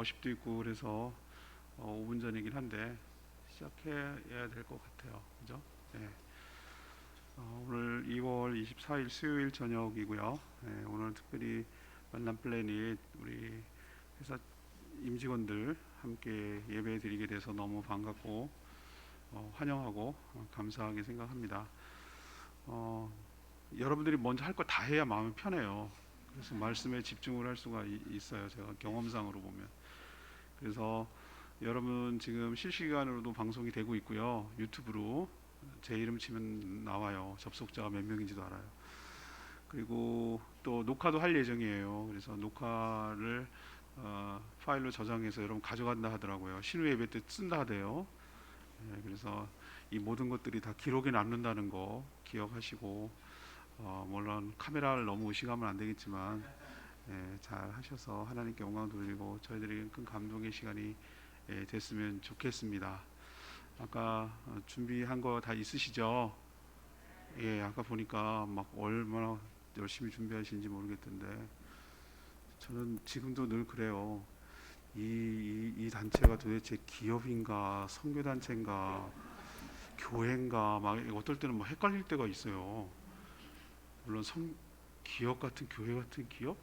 워십도 있고 그래서 5분 전이긴 한데 시작해야 될 것 같아요. 그죠? 네. 오늘 2월 24일 수요일 저녁이고요. 네, 오늘 특별히 만남 플래닛 우리 회사 임직원들 함께 예배 드리게 돼서 너무 반갑고 환영하고 감사하게 생각합니다. 여러분들이 먼저 할 거 다 해야 마음이 편해요. 그래서 말씀에 집중을 할 수가 있어요. 제가 경험상으로 보면. 그래서 여러분 지금 실시간으로도 방송이 되고 있고요. 유튜브로 제 이름 치면 나와요. 접속자가 몇 명인지도 알아요. 그리고 또 녹화도 할 예정이에요. 그래서 녹화를 파일로 저장해서 여러분 가져간다 하더라고요. 신우 예배 때 쓴다 하대요. 네, 그래서 이 모든 것들이 다 기록에 남는다는 거 기억하시고 물론 카메라를 너무 의식하면 안 되겠지만 잘 하셔서 하나님께 영광 돌리고 저희들이 큰 감동의 시간이 됐으면 좋겠습니다. 아까 준비한 거 다 있으시죠? 예, 아까 보니까 막 얼마나 열심히 준비하시는지 모르겠던데 저는 지금도 늘 그래요. 이 단체가 도대체 기업인가 선교단체인가 교회인가 막 어떨 때는 막 헷갈릴 때가 있어요. 물론 기업 같은 교회 같은 기업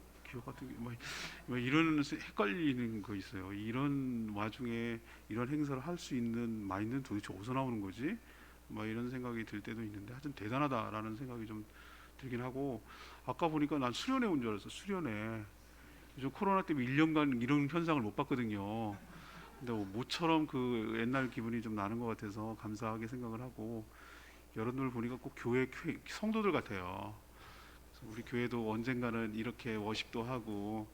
같은 뭐 이런 헷갈리는 거 있어요. 이런 와중에 이런 행사를 할 수 있는 마인드는 도대체 어디서 나오는 거지? 막 이런 생각이 들 때도 있는데 하여튼 대단하다라는 생각이 좀 들긴 하고 아까 보니까 난 수련회 온 줄 알았어. 수련회. 요즘 코로나 때문에 1년간 이런 현상을 못 봤거든요. 근데 모처럼 그 옛날 기분이 좀 나는 것 같아서 감사하게 생각을 하고 여러분들 보니까 꼭 교회 성도들 같아요. 우리 교회도 언젠가는 이렇게 워십도 하고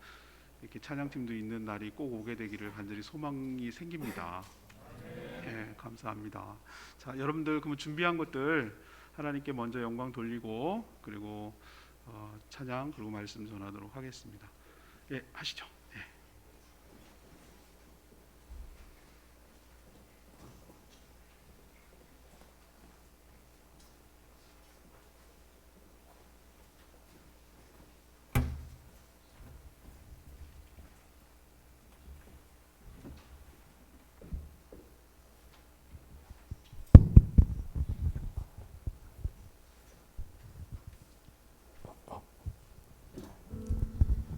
이렇게 찬양팀도 있는 날이 꼭 오게 되기를 간절히 소망이 생깁니다. 예, 감사합니다. 자, 여러분들 그러면 준비한 것들 하나님께 먼저 영광 돌리고 그리고 찬양 그리고 말씀 전하도록 하겠습니다. 예, 하시죠. 예.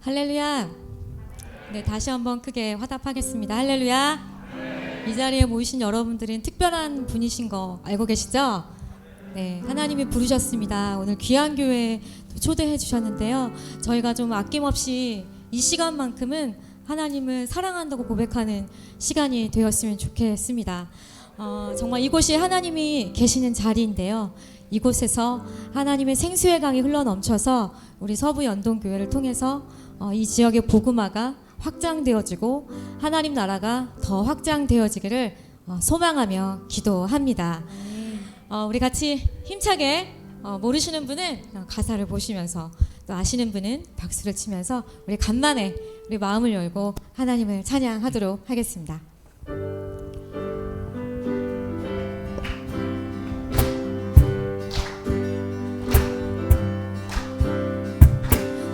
할렐루야. 네, 다시 한번 크게 화답하겠습니다. 할렐루야. 이 자리에 모이신 여러분들은 특별한 분이신 거 알고 계시죠? 네, 하나님이 부르셨습니다. 오늘 귀한 교회에 초대해 주셨는데요. 저희가 좀 아낌없이 이 시간만큼은 하나님을 사랑한다고 고백하는 시간이 되었으면 좋겠습니다. 정말 이곳이 하나님이 계시는 자리인데요. 이곳에서 하나님의 생수의 강이 흘러넘쳐서 우리 서부 연동교회를 통해서 이 지역의 복음화가 확장되어지고 하나님 나라가 더 확장되어지기를 소망하며 기도합니다. 우리 같이 힘차게 모르시는 분은 가사를 보시면서 또 아시는 분은 박수를 치면서 우리 간만에 우리 마음을 열고 하나님을 찬양하도록 하겠습니다.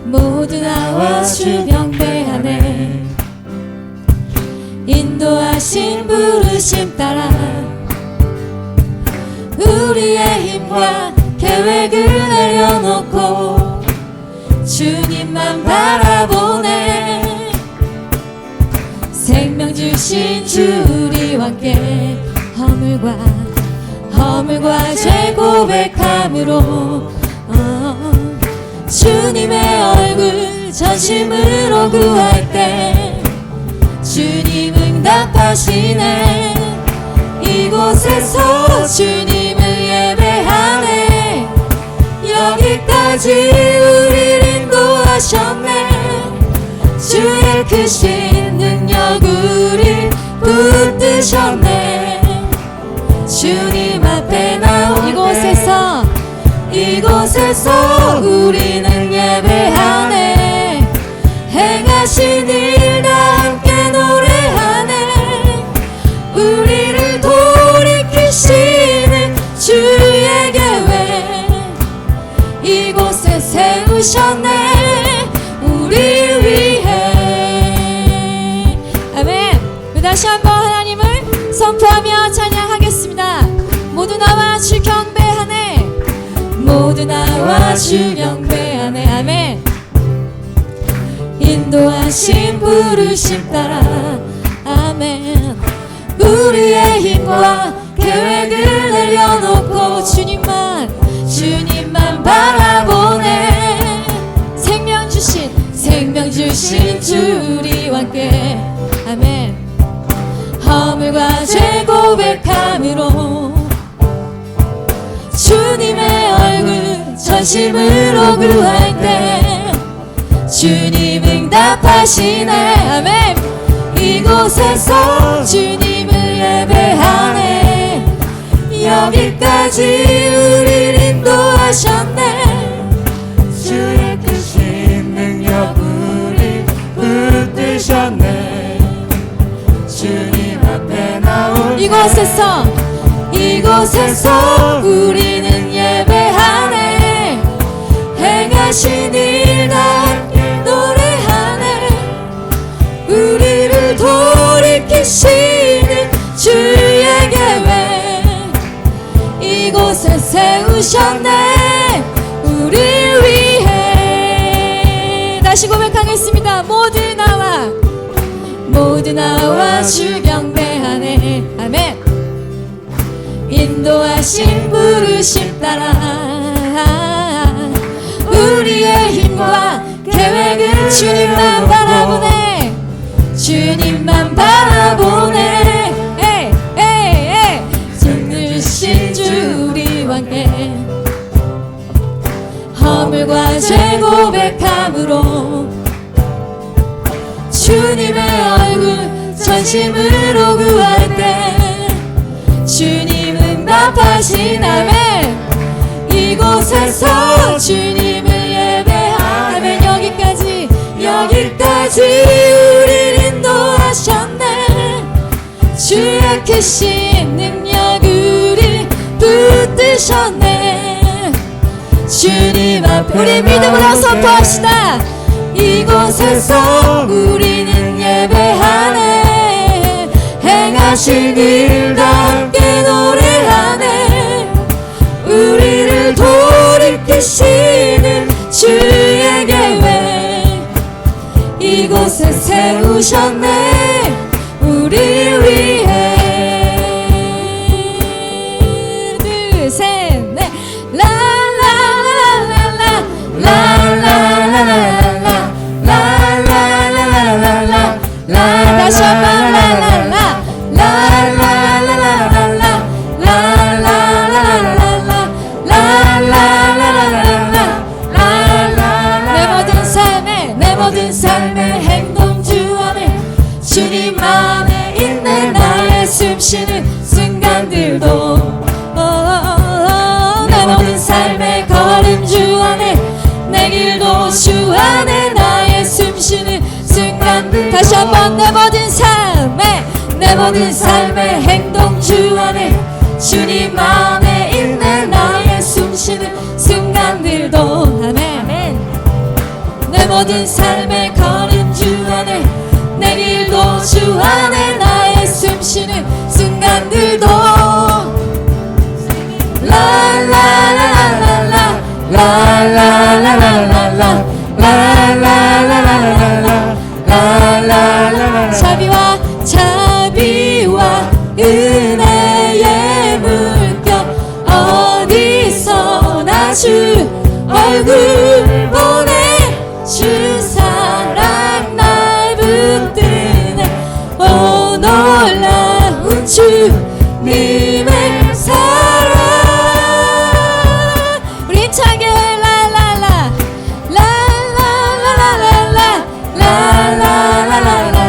모두 나와 주 경배 안에 인도하신 부르심 따라 우리의 힘과 계획을 내려놓고 주님만 바라보네. 생명 주신 주 우리와 함께 허물과 죄 고백함으로 주님의 얼굴 전심으로 구할 때 주님 응답하시네. 이곳에서 주님을 예배하네. 여기까지 우리를 인도하셨네. 주의 크신 능력 우리 붙드셨네. 주님 앞에 나온 이곳에서 우리는 예배하네. 행하신 일 다 함께 노래하네. 우리를 돌이키시는 주의 계획 이곳에 세우셨네. 우리 위해 다시 한번 하나님을 선포하며 찬양하겠습니다. 모두 나와 주 경배하네. 모두 나와 주 경배하네. 아멘. 인도하신 부르심 따라 아멘. 우리의 힘과 계획을 내려놓고 주님만 바라보네. 생명 주신 주 우리와 함께 아멘. 허물과 죄 고백함으로 주님의 얼굴 전심으로 구할 때 주님 응답하시네. 아멘. 이곳에서 주님을 예배하네. 여기까지 우리를 인도하셨네. 주의 크신 능력 우리 붙드셨네. 주님 앞에 나올 이곳에서 우리는 예배하네. 행하신 일 다 함께 노래하네. 우리를 돌이키시는 주의 계획 이곳에 세우셨네. 우릴 위해 다시 고백하겠습니다. 모두 나와 주 경배하네. 아멘. 인도하신 부르심 따라 우리의 힘과 계획을 주님만 바라보네. 주님만 바라보네. 승리신 주 우리와 함께 허물과 죄 고백함으로 주님의 얼굴 전심으로 구할 때 주님 응답하시나매. 이곳에서 주님을 예배하면 여기까지 우리를 인도하셨네. 주의 크신 능력 우리 붙드셨네. 주님 앞에 우리 믿음으로 선포합시다. 이곳에서 우리는 예배하네. 행하신 일 다 함께 노래하네. 우리를 돌이키시는 주의 계획 이곳에 세우셨네. 우리 위해 둘 셋 넷 라라라라라 라라라라라 라라라라라 다시 한번 라라라 라라라라라 라라라라라 라라라라라 내 모든 삶의 행동 주 안에 주님 안에 있네. 나의 숨쉬는 순간들도 내 모든 삶의 걸음 주 안에 내 길도 주 안에 나의 숨쉬는 순간들 다시 한번 내 모든 삶의 행동 주 안에 주님 안에 있네. 나의 숨쉬는 순간들도 아멘. 내 모든 삶의 걸음 주 안에 내 길도 주 안에 나의 숨쉬는 순간들도 라라라라라 라라라라라 라라라라라 자비와 은혜의 물결 어디서나 주 얼굴 보내. 주 사랑 날 붙드네. 오 놀라운 주님의 사랑. 우리 차게 라라라 라라라라라 라라라라라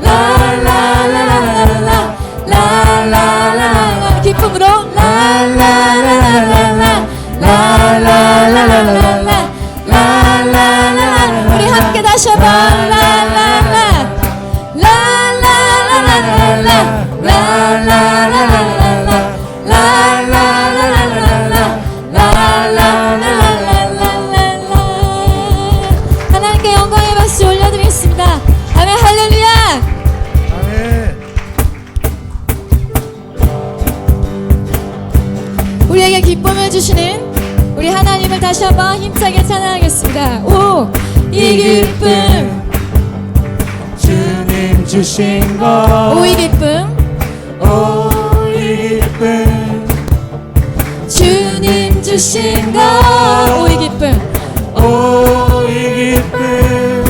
라라라라라 라라라라라 기쁨으로 라라라라라 라라라라라 라라라라 우리 함께 다시 한번 라라라 라라라라라 라라라라라 라라라라라 라라라라라 하나님께 영광의 박수 올려드리겠습니다. 아멘 할렐루야. 아멘. 주시는 우리 하나님을 다시 한번 힘차게 찬양하겠습니다. 오, 이 기쁨, 주님 주신 것 오, 이 기쁨, 오, 이 기쁨 주님 주신 것, 오, 이 기쁨, 오, 이 기쁨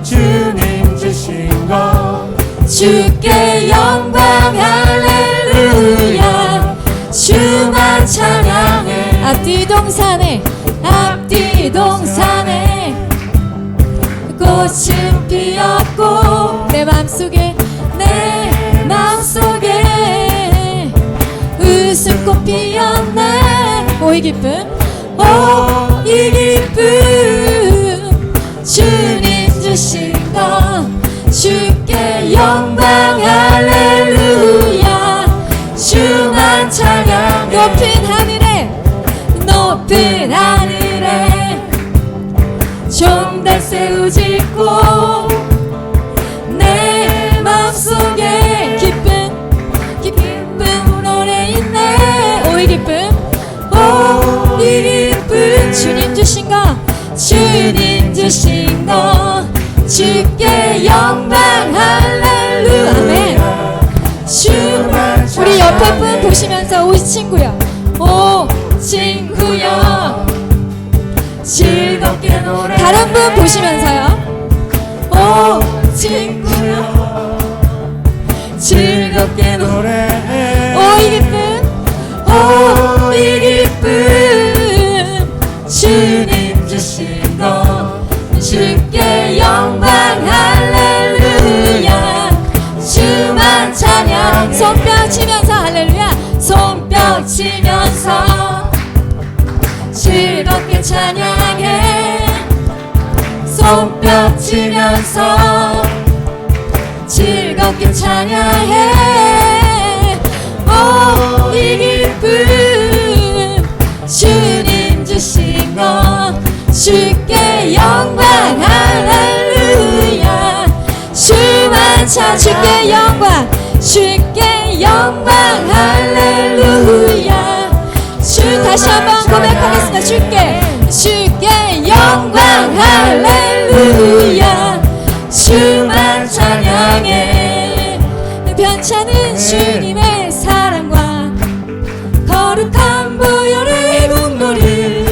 주님 주신 것 주께 영광 할렐루야 주만 찬양해. 앞뒤 동산에 꽃은 피었고 내 맘속에 웃음꽃 피었네. 오, 이 기쁨, 오, 이 기쁨 주님 주신 것 주께 영광 할렐루야 주만 찬양해. 높은 하늘에 종달새 우짖고 내 마음속에 기쁨 노래 있네. 오, 이 기쁨, 오, 이 기쁨 주님 주신 것 주께 영광 할렐루야. 아멘. 우리 옆에 분 보시면서 오 친구야, 오 친구야 즐겁게 노래. 다른 분 보시면서요. 오 친구야 즐겁게 노래해. 오, 이 기쁨, 오, 이 기쁨 주님 주신 것 주께 영광 할렐루야 주만 찬양. 손뼉 치면서 할렐루야 손뼉 치면서 즐겁게 찬양해. 손뼉 치면서 즐겁게 찬양해. 오, 이 기쁨 주님 주신 것 주께 영광 할렐루야 주만 찬양. 주께 영광 할렐루야 주. 다시 한번 고백하겠습니다. 주께 영광 할렐루야 주만 찬양해. 변찮은 주님의 사랑과 거룩한 보혈의 공로를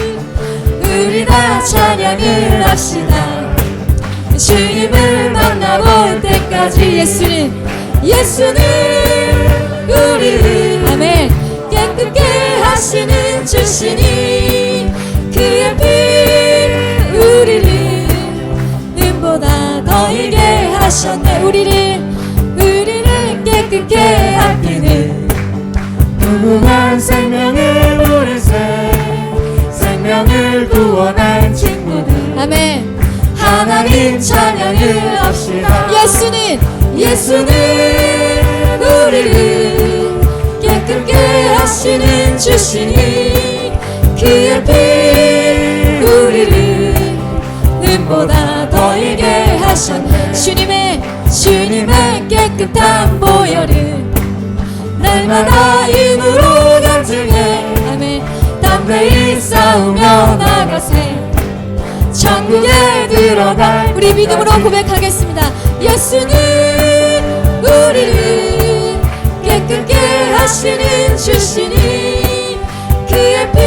우리 다 찬양을 합시다. 주님을 만나볼 때까지 예수는 우리를 아멘 깨끗게 하시는 주시니 그의 피 우리를 눈보다 더 이게 하셨네. 우리를 깨끗게 아끼는 무궁한 생명을 누리세 생명을 구원한 친구들 아멘. 하나님 찬양을 합시다. 예수는 우리를 깨끗게 하시는 주시니 그의 피 우리를 눈보다 더 이게 하셨네. 주님의 깨끗한 보혈은 날마다 힘으로 간증해. 아멘. 담대히 싸우며 나가세. 천국에 들어갈 우리 믿음으로 고백하겠습니다. 예수는 우리를 깨끗게 하시는 주시니 그의 피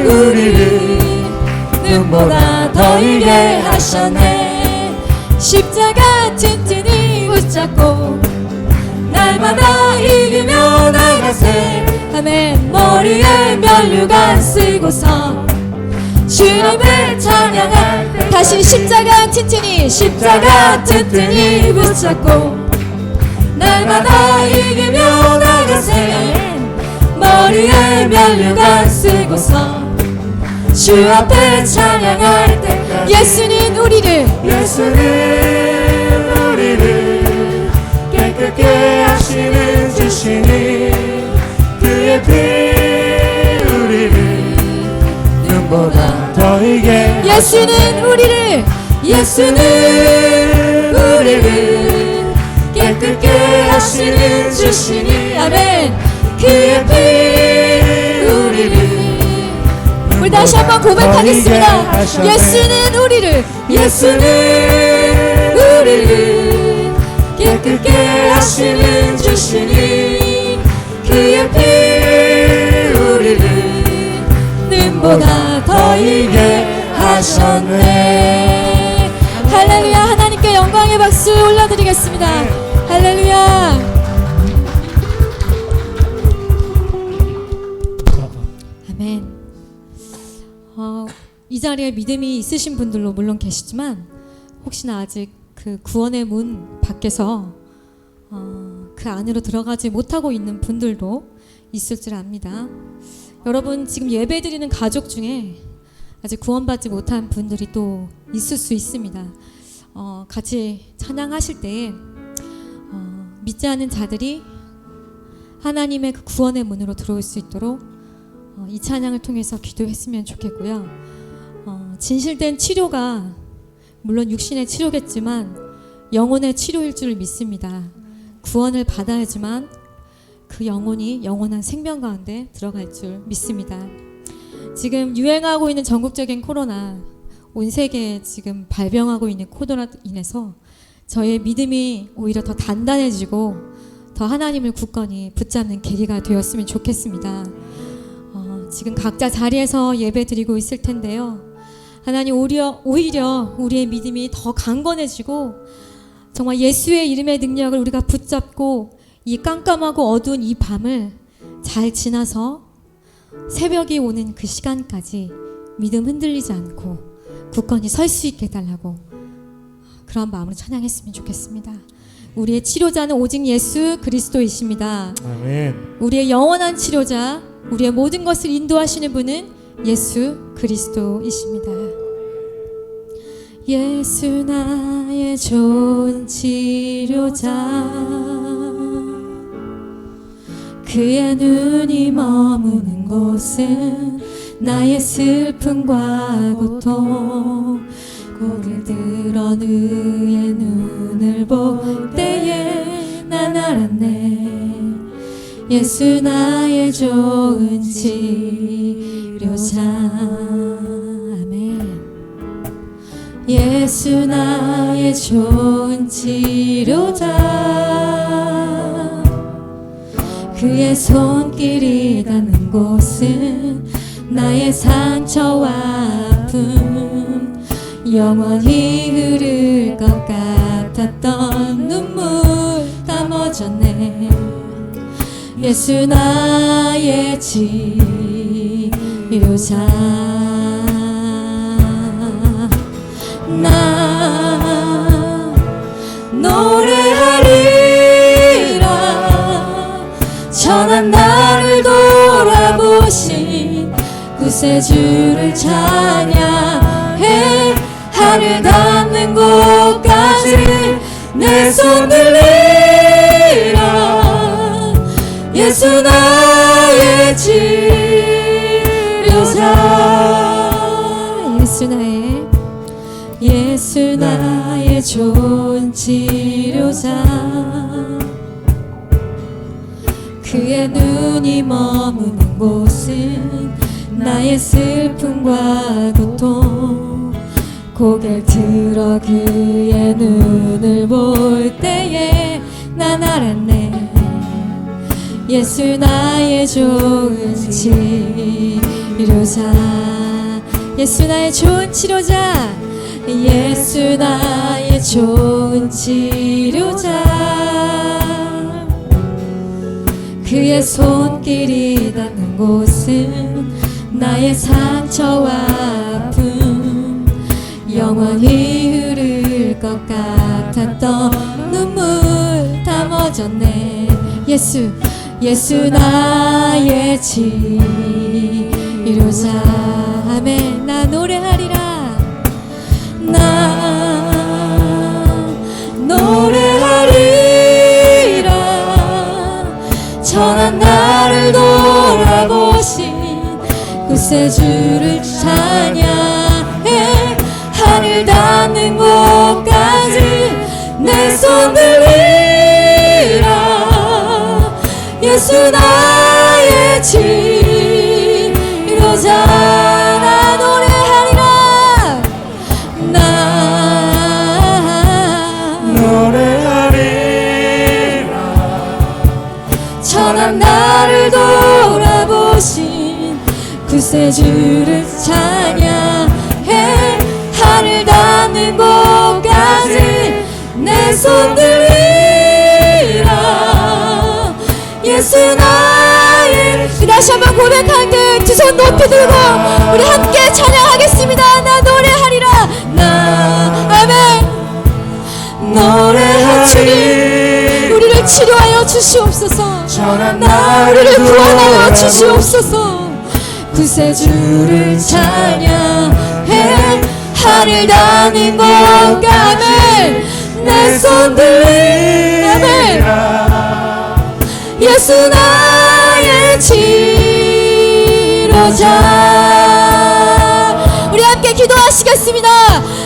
우리를 눈보다 더 이게 하셨네. 십자가 튼튼히 붙잡고 날마다 이기며 나가세. 아멘. 머리에 면류관 쓰고서 주님을 찬양할 때 다시 십자가 튼튼히 붙잡고 날마다 이기며 나가세. 머리에 면류관 쓰고서 주 앞에 찬양할 때 예수는 우리를 깨끗게 하시는 주시니 그의 피 우리를 눈보다 더 이게 예수는 우리를 깨끗게 하시는 주시니 아멘. 그의 피 다시 한번 고백하겠습니다. 예수는 우리를 깨끗게 하시는 주시니 그의 피 우리를 눈보다 더 이게 하셨네. 할렐루야. 하나님께 영광의 박수 올려드리겠습니다. 할렐루야. 아멘. 이 자리에 믿음이 있으신 분들로 물론 계시지만 혹시나 아직 그 구원의 문 밖에서 그 안으로 들어가지 못하고 있는 분들도 있을 줄 압니다. 여러분 지금 예배드리는 가족 중에 아직 구원받지 못한 분들이 또 있을 수 있습니다. 같이 찬양하실 때에 믿지 않는 자들이 하나님의 그 구원의 문으로 들어올 수 있도록 이 찬양을 통해서 기도했으면 좋겠고요. 진실된 치료가 물론 육신의 치료겠지만 영혼의 치료일 줄 믿습니다. 구원을 받아야지만 그 영혼이 영원한 생명 가운데 들어갈 줄 믿습니다. 지금 유행하고 있는 전국적인 코로나, 온 세계에 지금 발병하고 있는 코로나로 인해서 저의 믿음이 오히려 더 단단해지고 더 하나님을 굳건히 붙잡는 계기가 되었으면 좋겠습니다. 지금 각자 자리에서 예배 드리고 있을 텐데요. 하나님 오히려 우리의 믿음이 더 강건해지고 정말 예수의 이름의 능력을 우리가 붙잡고 이 깜깜하고 어두운 이 밤을 잘 지나서 새벽이 오는 그 시간까지 믿음 흔들리지 않고 굳건히 설 수 있게 해달라고 그런 마음으로 찬양했으면 좋겠습니다. 우리의 치료자는 오직 예수 그리스도이십니다. 아멘. 우리의 영원한 치료자, 우리의 모든 것을 인도하시는 분은 예수 그리스도이십니다. 예수 나의 좋은 치료자, 그의 눈이 머무는 곳은 나의 슬픔과 고통, 고개를 들어 그의 눈을 볼 때에 난 알았네. 예수 나의 좋은 치료자. 아멘. 예수 나의 좋은 치료자, 그의 손길이 닿는 곳은 나의 상처와 아픔, 영원히 흐를 것 같았던 눈물 다 멎었네. 예수 나의 치료자. 나 노래하리라. 천한 나를 돌아보신 구세주를 찬양해. 하늘 닿는 곳까지 내 손 들리라. 예수 나의 치료자. 예수 나의 좋은 치료자, 그의 눈이 머무는 곳은 나의 슬픔과 고통, 고개를 들어 그의 눈을 볼 때에 난 알았네. 예수 나의 좋은 치료자. 예수 나의 좋은 치료자. 예수 나의 좋은 치료자, 그의 손길이 닿는 곳은 나의 상처와 아픔, 영원히 흐를 것 같았던 눈물 다 멎었네. 예수 나의 치료자. 아멘. 나 노래하리라. 나 노래하리라. 천한 나를 돌아보신 구세주를 찬양해. 하늘 닿는 곳까지 내 손 들리라. 예수 나의 치료자. 선한 나를 돌아보신 구세주를 찬양해. 하늘 닿는 곳까지 내 손 들리라. 예수 나의. 다시 한번 고백할 때 두 손 높이 들고 우리 함께 찬양하겠습니다. 나 노래하리라. 나 아멘. 노래하리. 주님 우리를 치료하여 주시옵소서. 전한 우리를 나를 구원하여 돌아보신 주시옵소서. 구세주를 찬양해. 하늘 닿는 곳까지 내 손 들리라. 예수 나의 치료자. 우리 함께 기도하시겠습니다.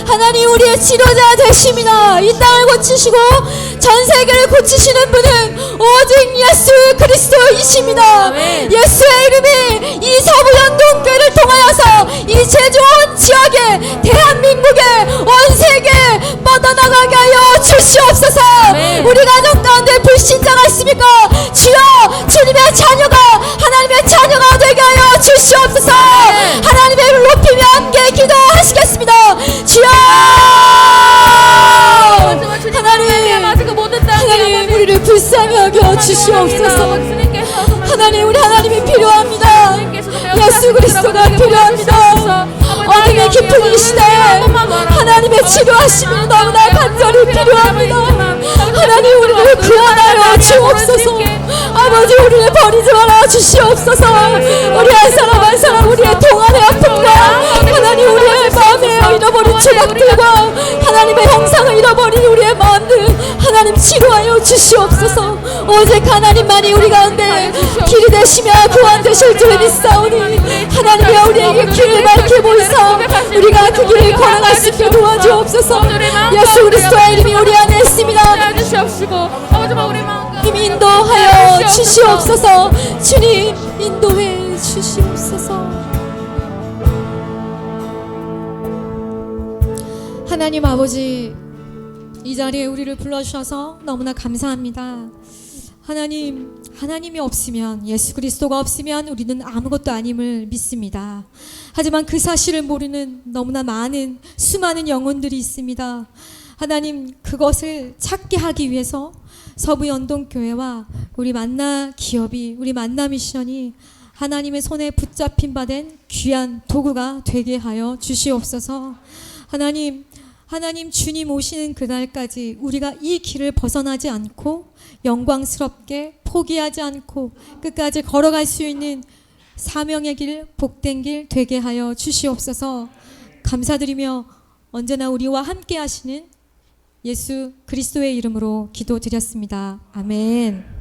하나님 우리의 치료자 되십니다. 이 땅을 고치시고 전 세계를 고치시는 분은 오직 예수 그리스도이십니다. 예수의 이름이 이 서부연동교회를 통하여서 이 제주 온 지역에 대한민국에 온 세계에 뻗어나가게 하여 주시옵소서. 우리 가족 가운데 불신자가 있습니까? 주여 주님의 자녀가 하나님의 자녀가 되게 하여 주시옵소서. 하나님의 이름을 높이며 함께 기도하시겠습니다. 주여 하나님 우리를 불쌍히 여겨 주시옵소서. 하나님 우리 하나님이 필요합니다. 예수 그리스도가 필요합니다. 어둠의 깊은 이 시대에 하나님의 치료하심이 너무나 간절히 필요합니다. 하나님 우리를 구원하여 주옵소서. 아버지 우리를 버리지 말아 주시옵소서. 우리 한 사람 한 사람 우리의 동안의 아픔과 하나님 우리의 마음에 잃어버린 조각들과 하나님의 형상을 잃어버린 우리의 마음들 하나님 치료하여 주시옵소서. 오직 하나님만이 우리 가운데 길이 되시며 구원 되실 줄 믿사오니 하나님이여 우리에게 길을 밝혀 보이사 우리가 그 길을 걸어갈 수 있게 도와주옵소서. 예수 그리스도의 이름이 우리 안에 있습니다. 주님 인도하여 주시옵소서. 주님 인도해 주시옵소서. 하나님 아버지 이 자리에 우리를 불러주셔서 너무나 감사합니다. 하나님이 없으면 예수 그리스도가 없으면 우리는 아무것도 아님을 믿습니다. 하지만 그 사실을 모르는 너무나 많은 수많은 영혼들이 있습니다. 하나님 그것을 찾게 하기 위해서 서부연동교회와 우리 만나 기업이 우리 만나 미션이 하나님의 손에 붙잡힌 바 된 귀한 도구가 되게 하여 주시옵소서. 하나님 주님 오시는 그날까지 우리가 이 길을 벗어나지 않고 영광스럽게 포기하지 않고 끝까지 걸어갈 수 있는 사명의 길, 복된 길 되게 하여 주시옵소서. 감사드리며 언제나 우리와 함께 하시는 예수 그리스도의 이름으로 기도드렸습니다. 아멘.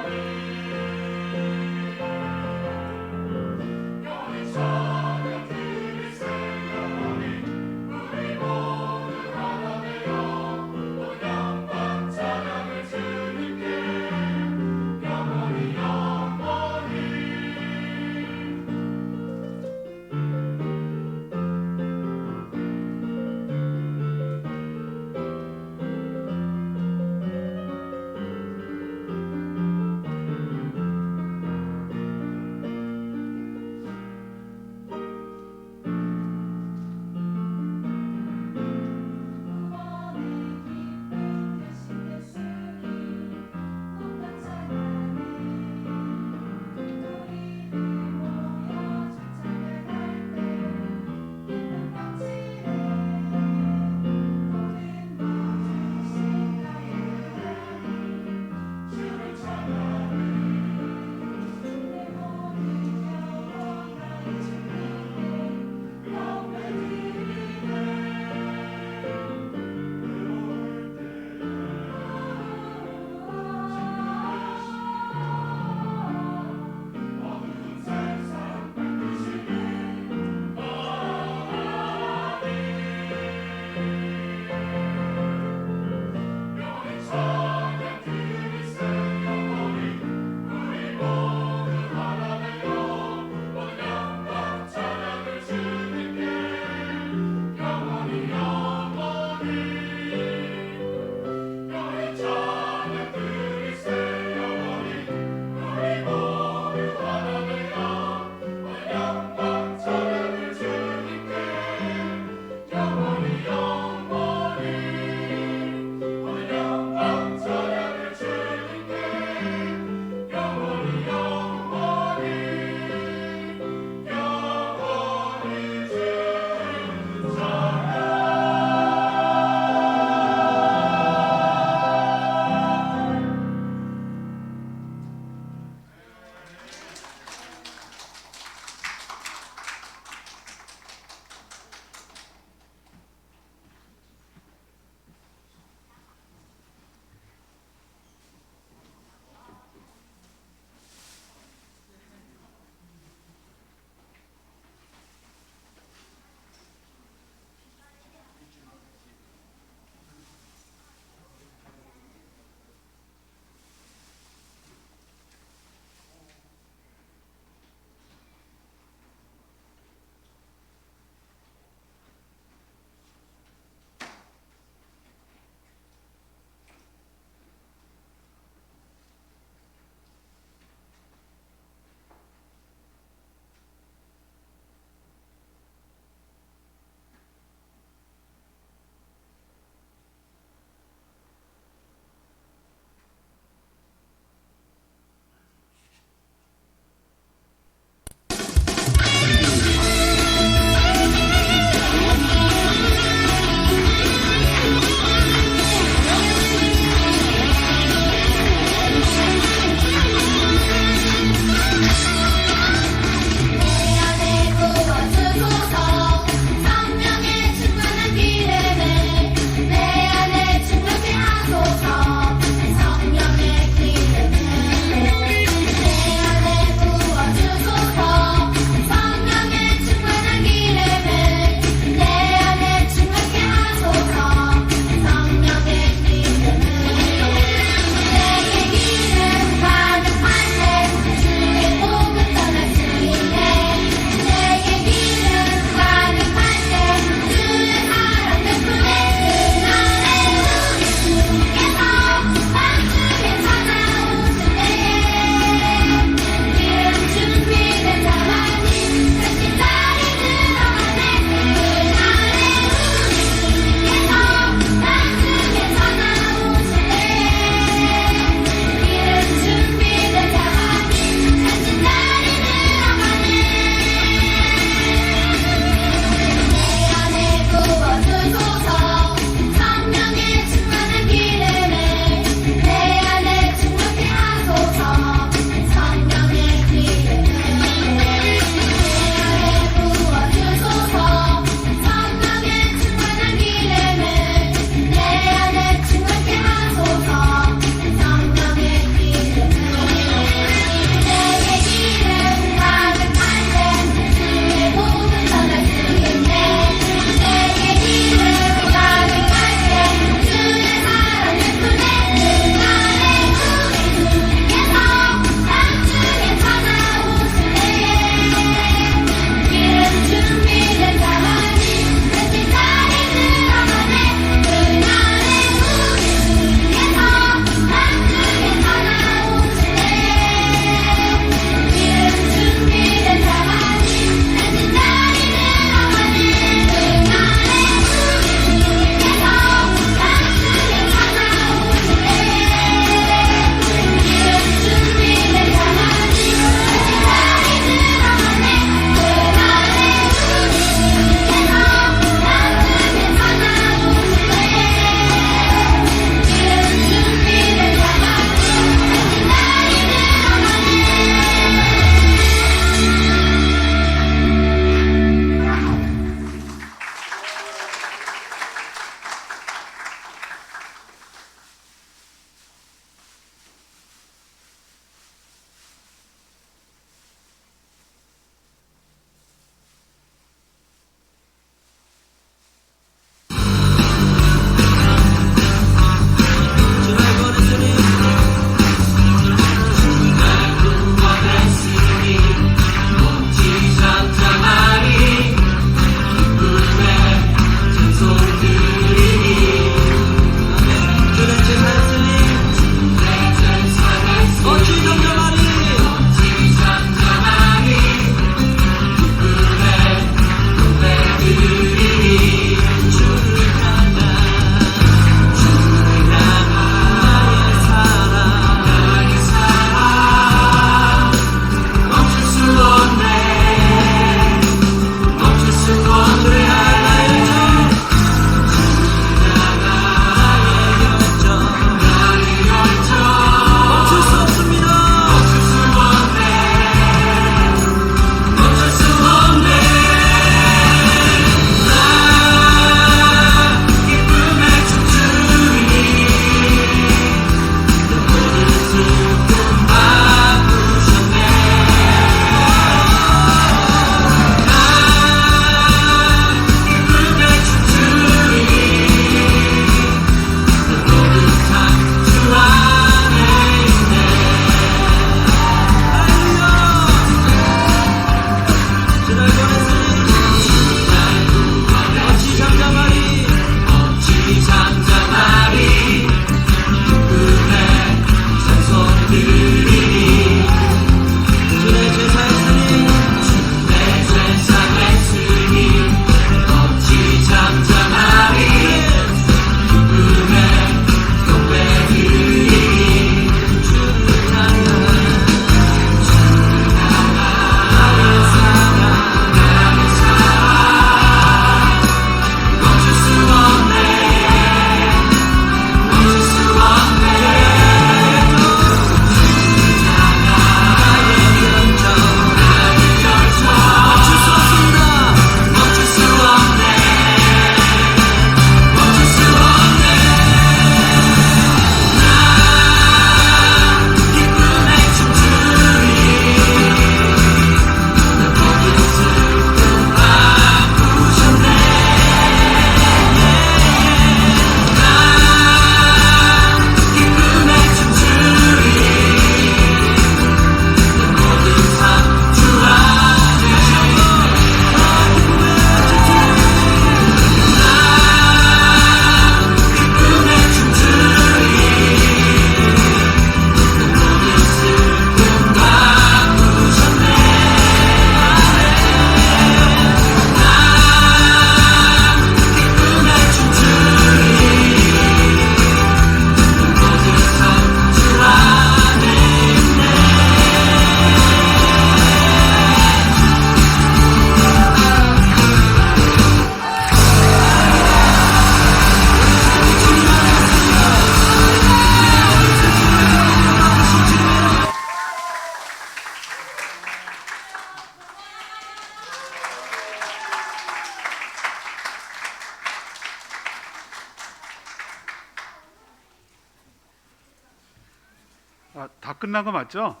다 끝난 거 맞죠?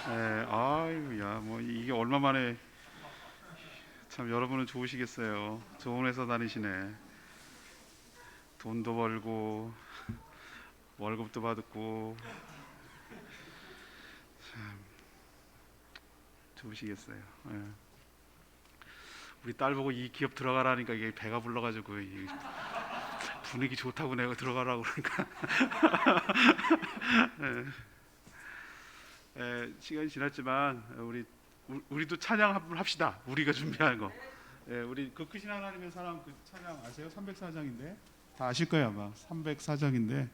네, 아유야, 뭐 이게 얼마 만에. 참 여러분은 좋으시겠어요. 좋은 회사 다니시네. 돈도 벌고 월급도 받고 좋으시겠어요. 예. 우리 딸 보고 이 기업 들어가라니까 이게 배가 불러가지고 분위기 좋다고 내가 들어가라고 그러니까. 예, 시간이 지났지만 우리도 찬양 한번 합시다. 우리가 준비한 거. 예, 우리 그 크신 하나님의 사랑 그 찬양 아세요? 304장인데 다 아실 거예요 아마. 304장인데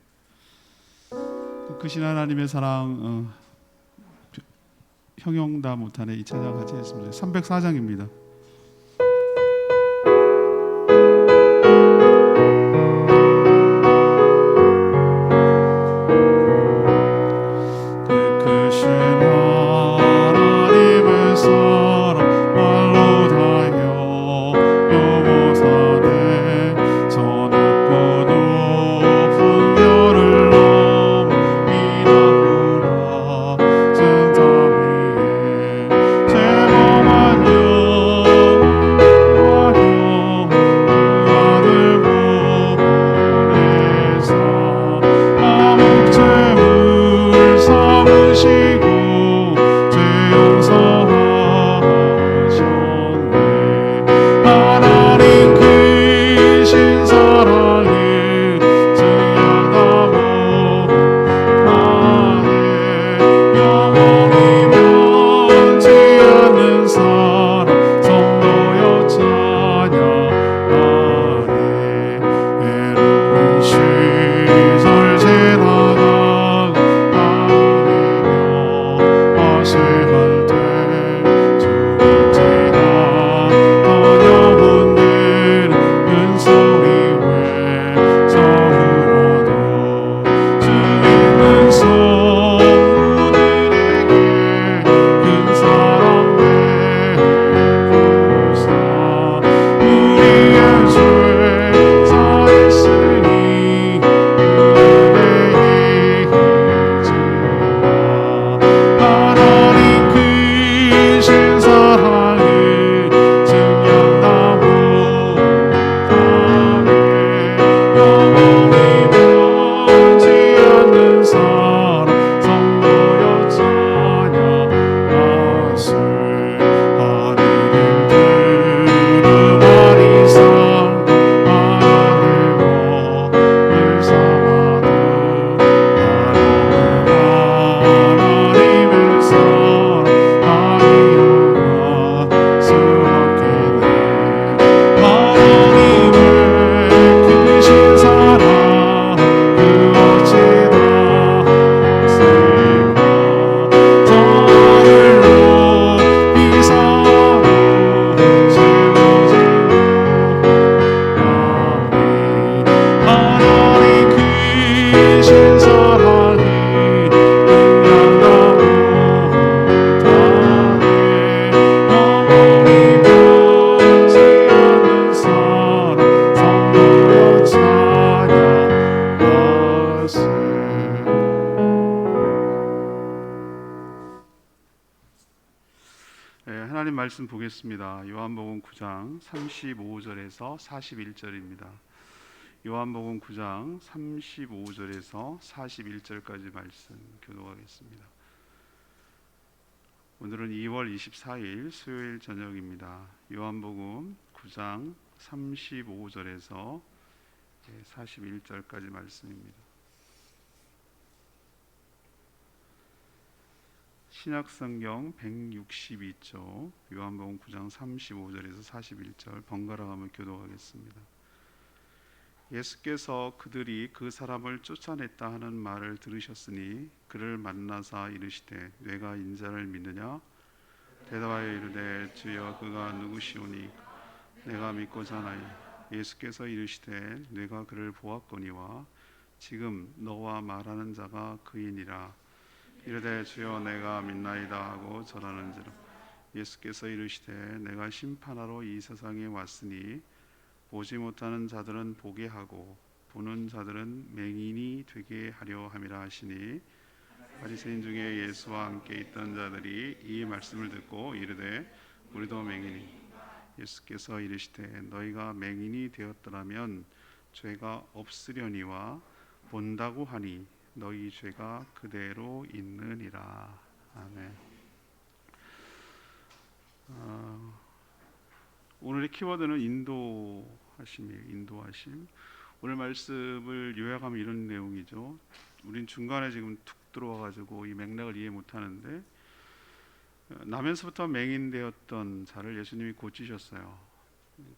그 크신 하나님의 사랑 형용 다 못하네. 이 찬양 같이 했습니다. 304장입니다. 하나님 말씀 보겠습니다. 요한복음 9장 35절에서 41절입니다. 요한복음 9장 35절에서 41절까지 말씀 교독하겠습니다. 오늘은 2월 24일 수요일 저녁입니다. 요한복음 9장 35절에서 41절까지 말씀입니다. 신약성경 162쪽 요한복음 9장 35절에서 41절 번갈아 가며 교독하겠습니다. 예수께서 그들이 그 사람을 쫓아냈다 하는 말을 들으셨으니 그를 만나사 이르시되 내가 인자를 믿느냐? 대답하여 이르되 주여 그가 누구시오니 내가 믿고자 하나니. 예수께서 이르시되 내가 그를 보았거니와 지금 너와 말하는 자가 그이니라. 이르되 주여 내가 믿나이다 하고 절하는지라. 예수께서 이르시되 내가 심판하러 이 세상에 왔으니 보지 못하는 자들은 보게 하고 보는 자들은 맹인이 되게 하려 함이라 하시니 바리새인 중에 예수와 함께 있던 자들이 이 말씀을 듣고 이르되 우리도 맹인이. 예수께서 이르시되 너희가 맹인이 되었더라면 죄가 없으려니와 본다고 하니 너희 죄가 그대로 있느니라. 아멘. 오늘의 키워드는 인도하심이에요. 인도하심. 오늘 말씀을 요약하면 이런 내용이죠. 우린 중간에 지금 툭 들어와가지고 이 맥락을 이해 못하는데, 나면서부터 맹인되었던 자를 예수님이 고치셨어요.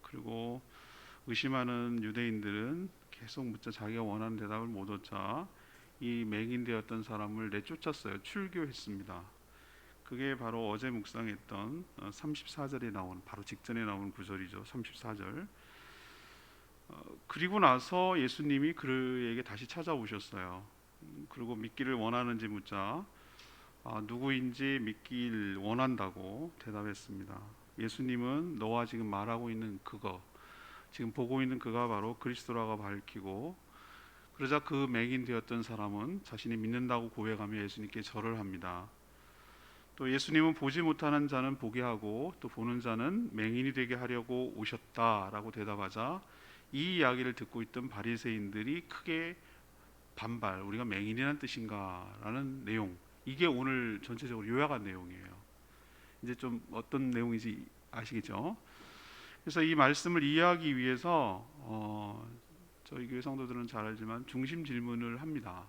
그리고 의심하는 유대인들은 계속 묻자 자기가 원하는 대답을 못 얻자 이 맹인되었던 사람을 내쫓았어요. 출교했습니다. 그게 바로 어제 묵상했던 34절에 나오는, 바로 직전에 나오는 구절이죠. 34절. 그리고 나서 예수님이 그에게 다시 찾아오셨어요. 그리고 믿기를 원하는지 묻자 누구인지 믿길 원한다고 대답했습니다. 예수님은 너와 지금 말하고 있는 그거, 지금 보고 있는 그가 바로 그리스도라고 밝히고, 그러자 그 맹인 되었던 사람은 자신이 믿는다고 고백하며 예수님께 절을 합니다. 또 예수님은 보지 못하는 자는 보게 하고 또 보는 자는 맹인이 되게 하려고 오셨다라고 대답하자 이 이야기를 듣고 있던 바리새인들이 크게 반발, 우리가 맹인이란 뜻인가라는 내용, 이게 오늘 전체적으로 요약한 내용이에요. 이제 좀 어떤 내용인지 아시겠죠? 그래서 이 말씀을 이해하기 위해서 저희 교회 성도들은 잘 알지만 중심 질문을 합니다.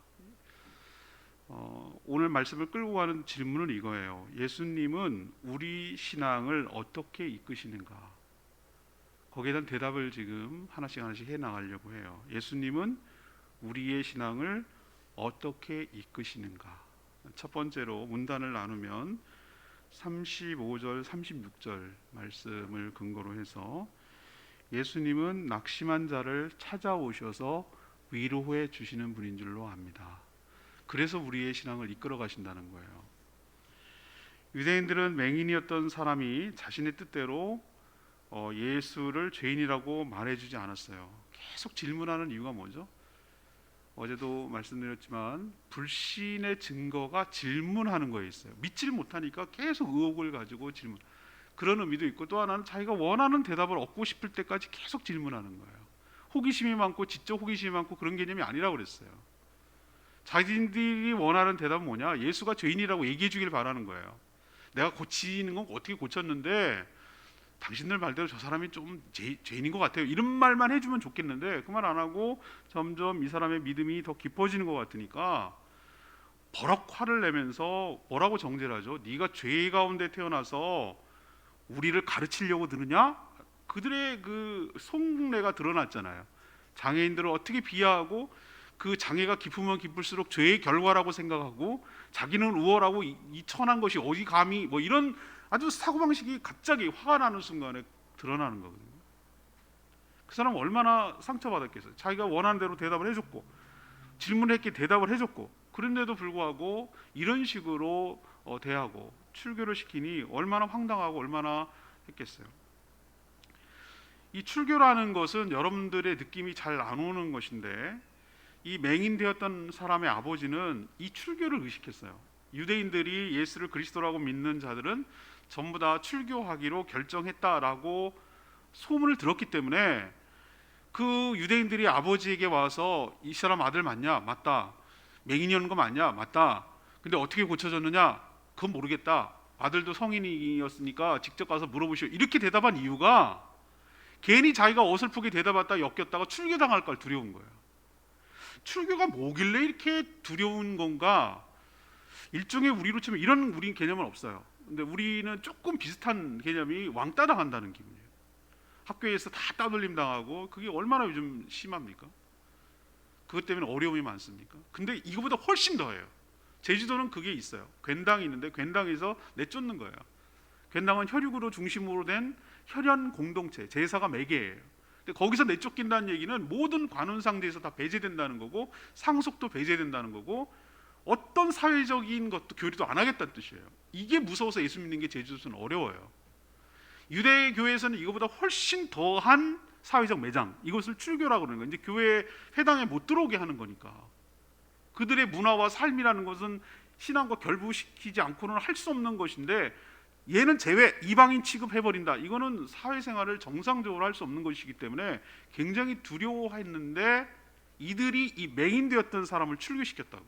오늘 말씀을 끌고 가는 질문은 이거예요. 예수님은 우리 신앙을 어떻게 이끄시는가? 거기에 대한 대답을 지금 하나씩 해 나가려고 해요. 예수님은 우리의 신앙을 어떻게 이끄시는가? 첫 번째로 문단을 나누면 35절, 36절 말씀을 근거로 해서 예수님은 낙심한 자를 찾아오셔서 위로해 주시는 분인 줄로 압니다. 그래서 우리의 신앙을 이끌어 가신다는 거예요. 유대인들은 맹인이었던 사람이 자신의 뜻대로 예수를 죄인이라고 말해주지 않았어요. 계속 질문하는 이유가 뭐죠? 어제도 말씀드렸지만 불신의 증거가 질문하는 거에 있어요. 믿질 못하니까 계속 의혹을 가지고 질문. 그런 의미도 있고, 또 하나는 자기가 원하는 대답을 얻고 싶을 때까지 계속 질문하는 거예요. 호기심이 많고 지적 호기심이 많고 그런 개념이 아니라고 그랬어요. 자신들이 원하는 대답은 뭐냐? 예수가 죄인이라고 얘기해 주길 바라는 거예요. 내가 고치는 건 어떻게 고쳤는데 당신들 말대로 저 사람이 좀 죄인인 것 같아요. 이런 말만 해주면 좋겠는데 그 말 안 하고 점점 이 사람의 믿음이 더 깊어지는 것 같으니까 버럭 화를 내면서 뭐라고 정죄를 하죠? 네가 죄 가운데 태어나서 우리를 가르치려고 드느냐? 그들의 그 속내가 드러났잖아요. 장애인들을 어떻게 비하하고 그 장애가 깊으면 깊을수록 죄의 결과라고 생각하고 자기는 우월하고 이 천한 것이 어디 감히 뭐 이런 아주 사고방식이 갑자기 화가 나는 순간에 드러나는 거거든요. 그 사람 얼마나 상처받았겠어요. 자기가 원하는 대로 대답을 해줬고 질문했기에 대답을 해줬고, 그런데도 불구하고 이런 식으로 대하고 출교를 시키니 얼마나 황당하고 얼마나 했겠어요. 이 출교라는 것은 여러분들의 느낌이 잘 안 오는 것인데, 이 맹인되었던 사람의 아버지는 이 출교를 의식했어요. 유대인들이 예수를 그리스도라고 믿는 자들은 전부 다 출교하기로 결정했다라고 소문을 들었기 때문에 그 유대인들이 아버지에게 와서 이 사람 아들 맞냐? 맞다. 맹인이었는 거 맞냐? 맞다. 근데 어떻게 고쳐졌느냐? 그건 모르겠다. 아들도 성인이었으니까 직접 가서 물어보시오. 이렇게 대답한 이유가 괜히 자기가 어설프게 대답했다 엮였다가 출교당할 걸 두려운 거예요. 출교가 뭐길래 이렇게 두려운 건가? 일종의 우리로 치면 이런 우리 개념은 없어요. 근데 우리는 조금 비슷한 개념이 왕따 당한다는 기분이에요. 학교에서 다 따돌림 당하고, 그게 얼마나 요즘 심합니까? 그것 때문에 어려움이 많습니까? 근데 이거보다 훨씬 더해요. 제주도는 그게 있어요. 괜당이 있는데 괜당에서 내쫓는 거예요. 괜당은 혈육으로 중심으로 된 혈연 공동체, 제사가 매개예요. 근데 거기서 내쫓긴다는 얘기는 모든 관원상대에서 다 배제된다는 거고, 상속도 배제된다는 거고, 어떤 사회적인 것도 교류도 안 하겠다는 뜻이에요. 이게 무서워서 예수 믿는 게 제주도는 어려워요. 유대 교회에서는 이거보다 훨씬 더한 사회적 매장, 이것을 출교라고 그러는 거예요. 이제 교회 회당에 못 들어오게 하는 거니까. 그들의 문화와 삶이라는 것은 신앙과 결부시키지 않고는 할 수 없는 것인데 얘는 제외, 이방인 취급해버린다. 이거는 사회생활을 정상적으로 할 수 없는 것이기 때문에 굉장히 두려워했는데 이들이 이 맹인되었던 사람을 출교시켰다고.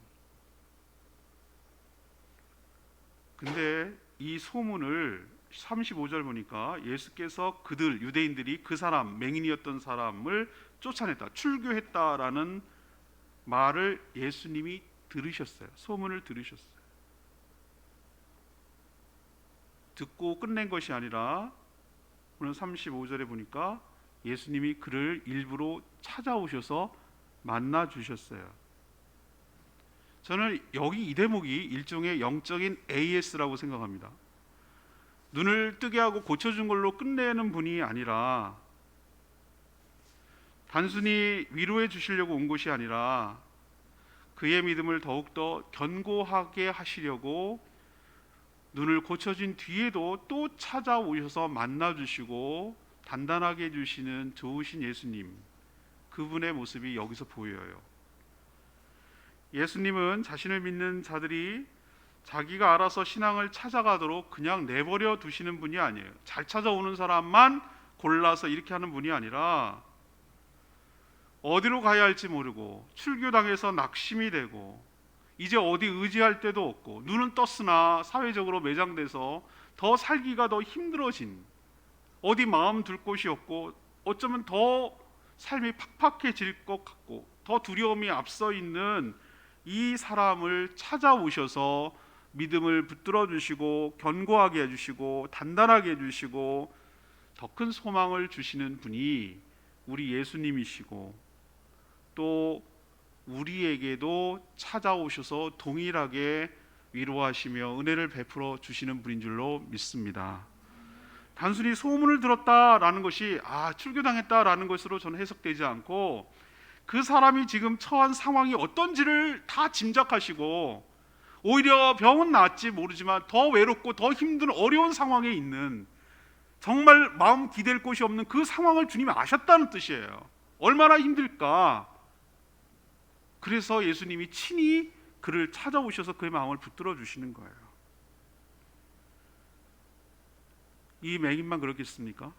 근데 이 소문을 35절 보니까 예수께서 그들 유대인들이 그 사람 맹인이었던 사람을 쫓아냈다, 출교했다라는 말을 예수님이 들으셨어요. 소문을 들으셨어요. 듣고 끝낸 것이 아니라 오늘 35절에 보니까 예수님이 그를 일부러 찾아오셔서 만나 주셨어요. 저는 여기 이 대목이 일종의 영적인 AS라고 생각합니다. 눈을 뜨게 하고 고쳐준 걸로 끝내는 분이 아니라 단순히 위로해 주시려고 온 것이 아니라 그의 믿음을 더욱더 견고하게 하시려고 눈을 고쳐진 뒤에도 또 찾아오셔서 만나주시고 단단하게 해주시는 좋으신 예수님, 그분의 모습이 여기서 보여요. 예수님은 자신을 믿는 자들이 자기가 알아서 신앙을 찾아가도록 그냥 내버려 두시는 분이 아니에요. 잘 찾아오는 사람만 골라서 이렇게 하는 분이 아니라 어디로 가야 할지 모르고 출교당해서 낙심이 되고 이제 어디 의지할 데도 없고 눈은 떴으나 사회적으로 매장돼서 더 살기가 더 힘들어진, 어디 마음 둘 곳이 없고 어쩌면 더 삶이 팍팍해질 것 같고 더 두려움이 앞서 있는 이 사람을 찾아오셔서 믿음을 붙들어 주시고 견고하게 해주시고 단단하게 해주시고 더 큰 소망을 주시는 분이 우리 예수님이시고 또 우리에게도 찾아오셔서 동일하게 위로하시며 은혜를 베풀어 주시는 분인 줄로 믿습니다. 단순히 소문을 들었다라는 것이 출교당했다라는 것으로 저는 해석되지 않고 그 사람이 지금 처한 상황이 어떤지를 다 짐작하시고 오히려 병은 나았지 모르지만 더 외롭고 더 힘든 어려운 상황에 있는, 정말 마음 기댈 곳이 없는 그 상황을 주님이 아셨다는 뜻이에요. 얼마나 힘들까. 그래서 예수님이 친히 그를 찾아오셔서 그의 마음을 붙들어 주시는 거예요. 이 맹인만 그렇겠습니까?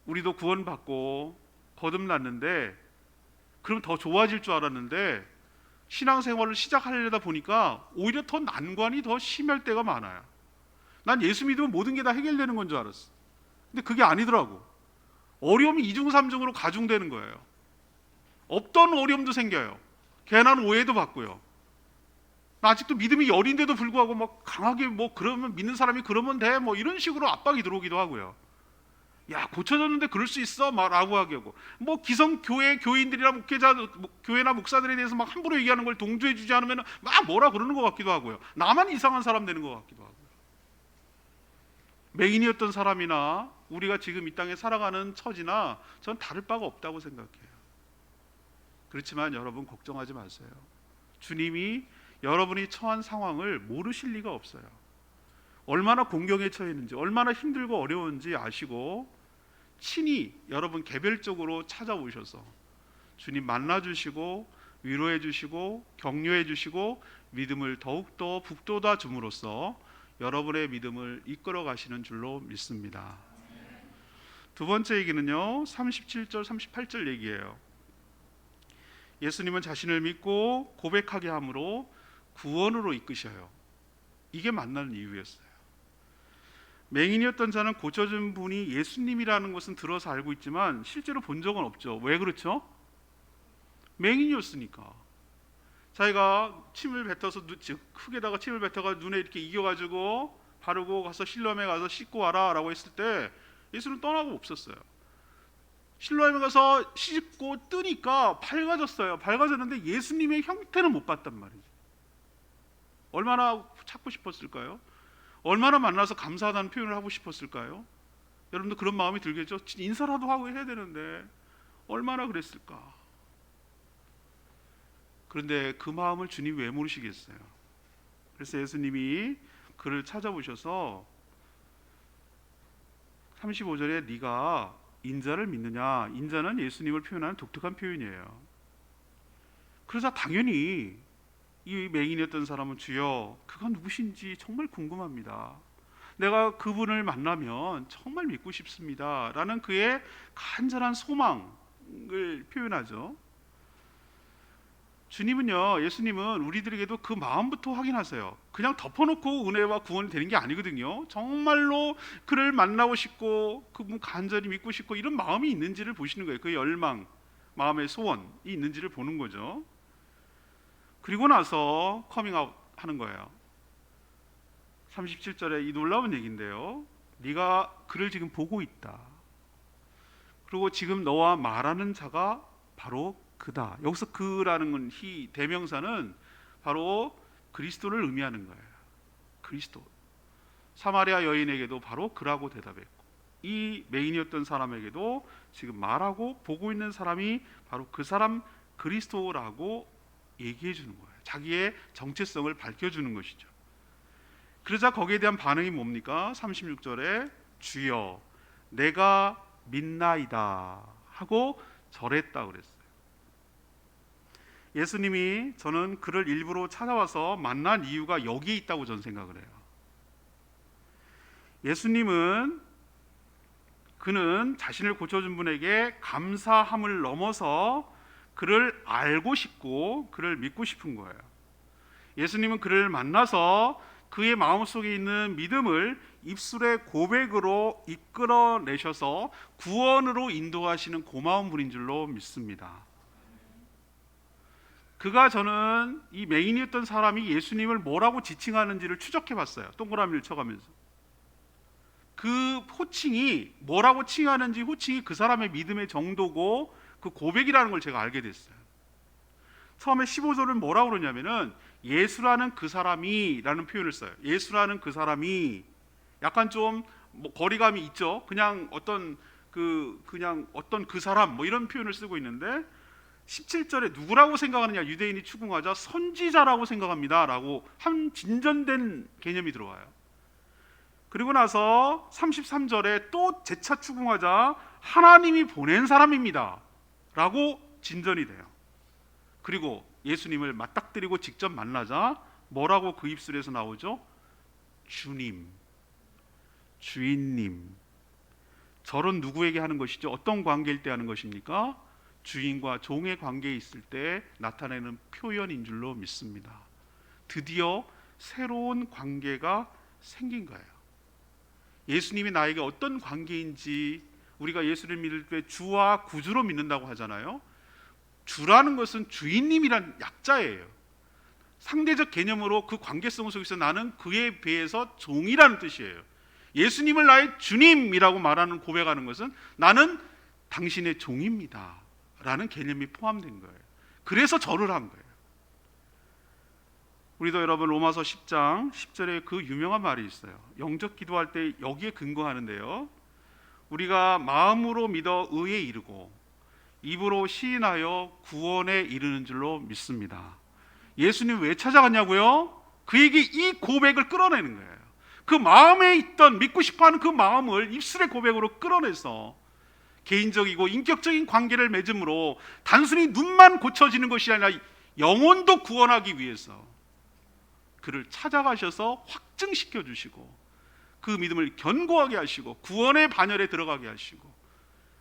우리도 구원받고 거듭났는데 그럼 더 좋아질 줄 알았는데 신앙생활을 시작하려다 보니까 오히려 더 난관이 더 심할 때가 많아요. 난 예수 믿으면 모든 게 다 해결되는 건 줄 알았어. 근데 그게 아니더라고. 어려움이 이중삼중으로 가중되는 거예요. 없던 어려움도 생겨요. 괜한 오해도 받고요. 아직도 믿음이 여린데도 불구하고 막 강하게 그러면 믿는 사람이 그러면 돼 이런 식으로 압박이 들어오기도 하고요. 야, 고쳐졌는데 그럴 수 있어? 라고 하고 기성 교회 교인들이나 목회자, 교회나 목사들에 대해서 막 함부로 얘기하는 걸 동조해 주지 않으면 막 뭐라 그러는 것 같기도 하고요. 나만 이상한 사람 되는 것 같기도 하고요. 맹인이었던 사람이나 우리가 지금 이 땅에 살아가는 처지나 전 다를 바가 없다고 생각해요. 그렇지만 여러분 걱정하지 마세요. 주님이 여러분이 처한 상황을 모르실 리가 없어요. 얼마나 공경에 처해 있는지, 얼마나 힘들고 어려운지 아시고 친히 여러분 개별적으로 찾아오셔서 주님 만나주시고 위로해주시고 격려해주시고 믿음을 더욱더 북돋아 줌으로써 여러분의 믿음을 이끌어 가시는 줄로 믿습니다. 두 번째 얘기는요, 37절 38절 얘기예요. 예수님은 자신을 믿고 고백하게 함으로 구원으로 이끄셔요. 이게 만나는 이유였어요. 맹인이었던 자는 고쳐준 분이 예수님이라는 것은 들어서 알고 있지만 실제로 본 적은 없죠. 왜 그렇죠? 맹인이었으니까. 자기가 침을 뱉어서 흙에다가 침을 뱉어가 눈에 이렇게 이겨가지고 바르고 가서 실로암에 가서 씻고 와라 라고 했을 때 예수는 떠나고 없었어요. 실로암에 가서 씻고 뜨니까 밝아졌어요. 밝아졌는데 예수님의 형태는 못 봤단 말이죠. 얼마나 찾고 싶었을까요? 얼마나 만나서 감사하다는 표현을 하고 싶었을까요? 여러분도 그런 마음이 들겠죠? 인사라도 하고 해야 되는데 얼마나 그랬을까? 그런데 그 마음을 주님 왜 모르시겠어요? 그래서 예수님이 그를 찾아보셔서 35절에 네가 인자를 믿느냐? 인자는 예수님을 표현하는 독특한 표현이에요. 그래서 당연히 이 맹인이었던 사람은 주여 그가 누구신지 정말 궁금합니다. 내가 그분을 만나면 정말 믿고 싶습니다. 라는 그의 간절한 소망을 표현하죠. 주님은요, 예수님은 우리들에게도 그 마음부터 확인하세요. 그냥 덮어놓고 은혜와 구원이 되는 게 아니거든요. 정말로 그를 만나고 싶고 그분 간절히 믿고 싶고 이런 마음이 있는지를 보시는 거예요. 그 열망, 마음의 소원이 있는지를 보는 거죠. 그리고 나서 커밍아웃 하는 거예요. 37절에 이 놀라운 얘기인데요. 네가 그를 지금 보고 있다. 그리고 지금 너와 말하는 자가 바로 그다. 여기서 그라는 건 히 대명사는 바로 그리스도를 의미하는 거예요. 그리스도. 사마리아 여인에게도 바로 그라고 대답했고 이 맹인이었던 사람에게도 지금 말하고 보고 있는 사람이 바로 그 사람 그리스도라고 얘기해 주는 거예요. 자기의 정체성을 밝혀주는 것이죠. 그러자 거기에 대한 반응이 뭡니까? 36절에 주여 내가 믿나이다 하고 절했다 그랬어요. 예수님이 저는 그를 일부러 찾아와서 만난 이유가 여기에 있다고 저는 생각을 해요. 예수님은 그는 자신을 고쳐준 분에게 감사함을 넘어서 그를 알고 싶고 그를 믿고 싶은 거예요. 예수님은 그를 만나서 그의 마음속에 있는 믿음을 입술의 고백으로 이끌어내셔서 구원으로 인도하시는 고마운 분인 줄로 믿습니다. 그가 저는 이 맹인이었던 사람이 예수님을 뭐라고 지칭하는지를 추적해 봤어요. 동그라미를 쳐가면서 그 호칭이 뭐라고 칭하는지 호칭이 그 사람의 믿음의 정도고 그 고백이라는 걸 제가 알게 됐어요. 처음에 15절은 뭐라고 그러냐면은 예수라는 그 사람이 라는 표현을 써요. 예수라는 그 사람이 약간 좀 뭐 거리감이 있죠. 그냥 어떤 그 사람 뭐 이런 표현을 쓰고 있는데 17절에 누구라고 생각하느냐 유대인이 추궁하자 선지자라고 생각합니다 라고 한 진전된 개념이 들어와요. 그리고 나서 33절에 또 재차 추궁하자 하나님이 보낸 사람입니다 라고 진전이 돼요. 그리고 예수님을 맞닥뜨리고 직접 만나자 뭐라고 그 입술에서 나오죠? 주님, 주인님. 절은 누구에게 하는 것이죠? 어떤 관계일 때 하는 것입니까? 주인과 종의 관계에 있을 때 나타내는 표현인 줄로 믿습니다. 드디어 새로운 관계가 생긴 거예요. 예수님이 나에게 어떤 관계인지 우리가 예수를 믿을 때 주와 구주로 믿는다고 하잖아요. 주라는 것은 주인님이란 약자예요. 상대적 개념으로 그 관계성 속에서 나는 그에 비해서 종이라는 뜻이에요. 예수님을 나의 주님이라고 말하는 고백하는 것은 나는 당신의 종입니다 라는 개념이 포함된 거예요. 그래서 절을 한 거예요. 우리도 여러분 로마서 10장 10절에 그 유명한 말이 있어요. 영적 기도할 때 여기에 근거하는데요. 우리가 마음으로 믿어 의에 이르고 입으로 시인하여 구원에 이르는 줄로 믿습니다. 예수님 왜 찾아갔냐고요? 그에게 이 고백을 끌어내는 거예요. 그 마음에 있던 믿고 싶어하는 그 마음을 입술의 고백으로 끌어내서 개인적이고 인격적인 관계를 맺음으로 단순히 눈만 고쳐지는 것이 아니라 영혼도 구원하기 위해서 그를 찾아가셔서 확증시켜 주시고 그 믿음을 견고하게 하시고 구원의 반열에 들어가게 하시고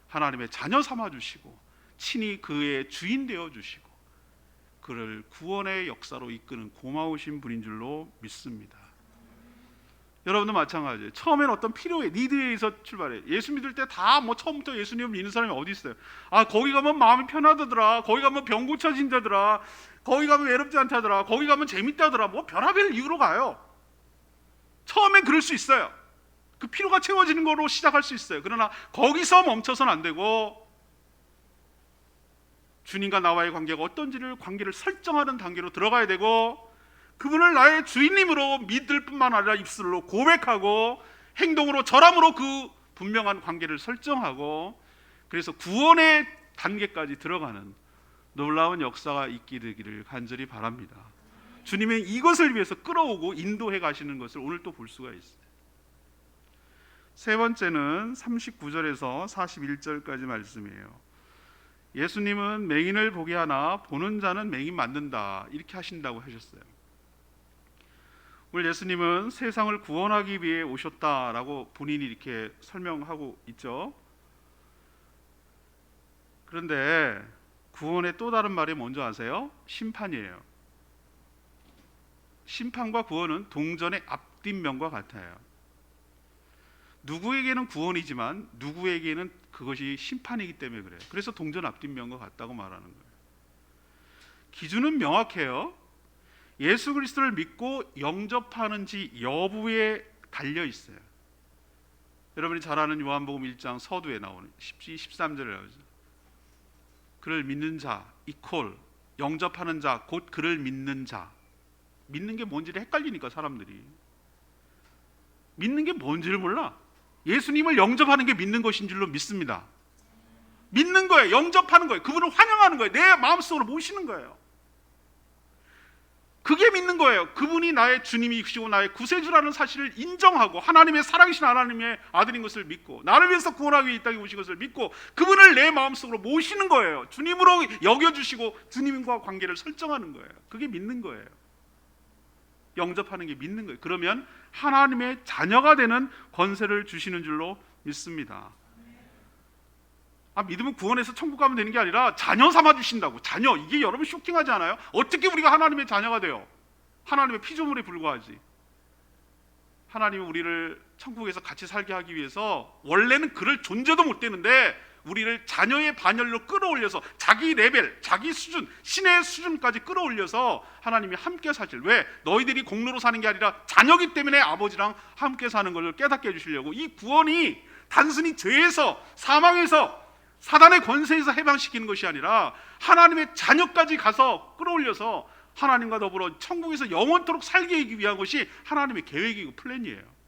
하나님의 자녀 삼아 주시고 친히 그의 주인 되어 주시고 그를 구원의 역사로 이끄는 고마우신 분인 줄로 믿습니다. 여러분도 마찬가지예요. 처음에는 어떤 필요에 니드에 의해서 출발해요. 예수 믿을 때 다 뭐 처음부터 예수님을 믿는 사람이 어디 있어요? 아 거기 가면 마음이 편하다더라. 거기 가면 병 고쳐진다더라. 거기 가면 외롭지 않다더라. 거기 가면 재밌다더라. 뭐 별하별 이유로 가요. 처음엔 그럴 수 있어요. 그 필요가 채워지는 거로 시작할 수 있어요. 그러나 거기서 멈춰서는 안 되고 주님과 나와의 관계가 어떤지를 관계를 설정하는 단계로 들어가야 되고 그분을 나의 주인님으로 믿을 뿐만 아니라 입술로 고백하고 행동으로 절함으로 그 분명한 관계를 설정하고 그래서 구원의 단계까지 들어가는 놀라운 역사가 있게 되기를 간절히 바랍니다. 주님은 이것을 위해서 끌어오고 인도해 가시는 것을 오늘 또 볼 수가 있어요. 세 번째는 39절에서 41절까지 말씀이에요. 예수님은 맹인을 보게 하나 보는 자는 맹인 만든다 이렇게 하신다고 하셨어요. 오늘 예수님은 세상을 구원하기 위해 오셨다라고 본인이 이렇게 설명하고 있죠. 그런데 구원의 또 다른 말이 뭔지 아세요? 심판이에요. 심판과 구원은 동전의 앞뒷면과 같아요. 누구에게는 구원이지만 누구에게는 그것이 심판이기 때문에 그래요. 그래서 동전 앞뒷면과 같다고 말하는 거예요. 기준은 명확해요. 예수 그리스도를 믿고 영접하는지 여부에 달려 있어요. 여러분이 잘 아는 요한복음 1장 서두에 나오는 13절에 나오죠. 그를 믿는 자 이퀄 영접하는 자 곧 그를 믿는 자. 믿는 게 뭔지를 헷갈리니까 사람들이. 믿는 게 뭔지를 몰라. 예수님을 영접하는 게 믿는 것인 줄로 믿습니다. 믿는 거예요. 영접하는 거예요. 그분을 환영하는 거예요. 내 마음속으로 모시는 거예요. 그게 믿는 거예요. 그분이 나의 주님이시고 나의 구세주라는 사실을 인정하고 하나님의 사랑이신 하나님의 아들인 것을 믿고 나를 위해서 구원하기 위해 이 땅에 오신 것을 믿고 그분을 내 마음속으로 모시는 거예요. 주님으로 여겨주시고 주님과 관계를 설정하는 거예요. 그게 믿는 거예요. 영접하는 게 믿는 거예요. 그러면 하나님의 자녀가 되는 권세를 주시는 줄로 믿습니다. 믿으면 구원해서 천국 가면 되는 게 아니라 자녀 삼아 주신다고. 자녀, 이게 여러분 쇼킹하지 않아요? 어떻게 우리가 하나님의 자녀가 돼요? 하나님의 피조물에 불과하지. 하나님은 우리를 천국에서 같이 살게 하기 위해서 원래는 그럴 존재도 못 되는데 우리를 자녀의 반열로 끌어올려서 자기 레벨, 자기 수준, 신의 수준까지 끌어올려서 하나님이 함께 사실. 왜? 너희들이 공로로 사는 게 아니라 자녀기 때문에 아버지랑 함께 사는 것을 깨닫게 해주시려고. 이 구원이 단순히 죄에서, 사망에서, 사단의 권세에서 해방시키는 것이 아니라 하나님의 자녀까지 가서 끌어올려서 하나님과 더불어 천국에서 영원토록 살게 하기 위한 것이 하나님의 계획이고 플랜이에요.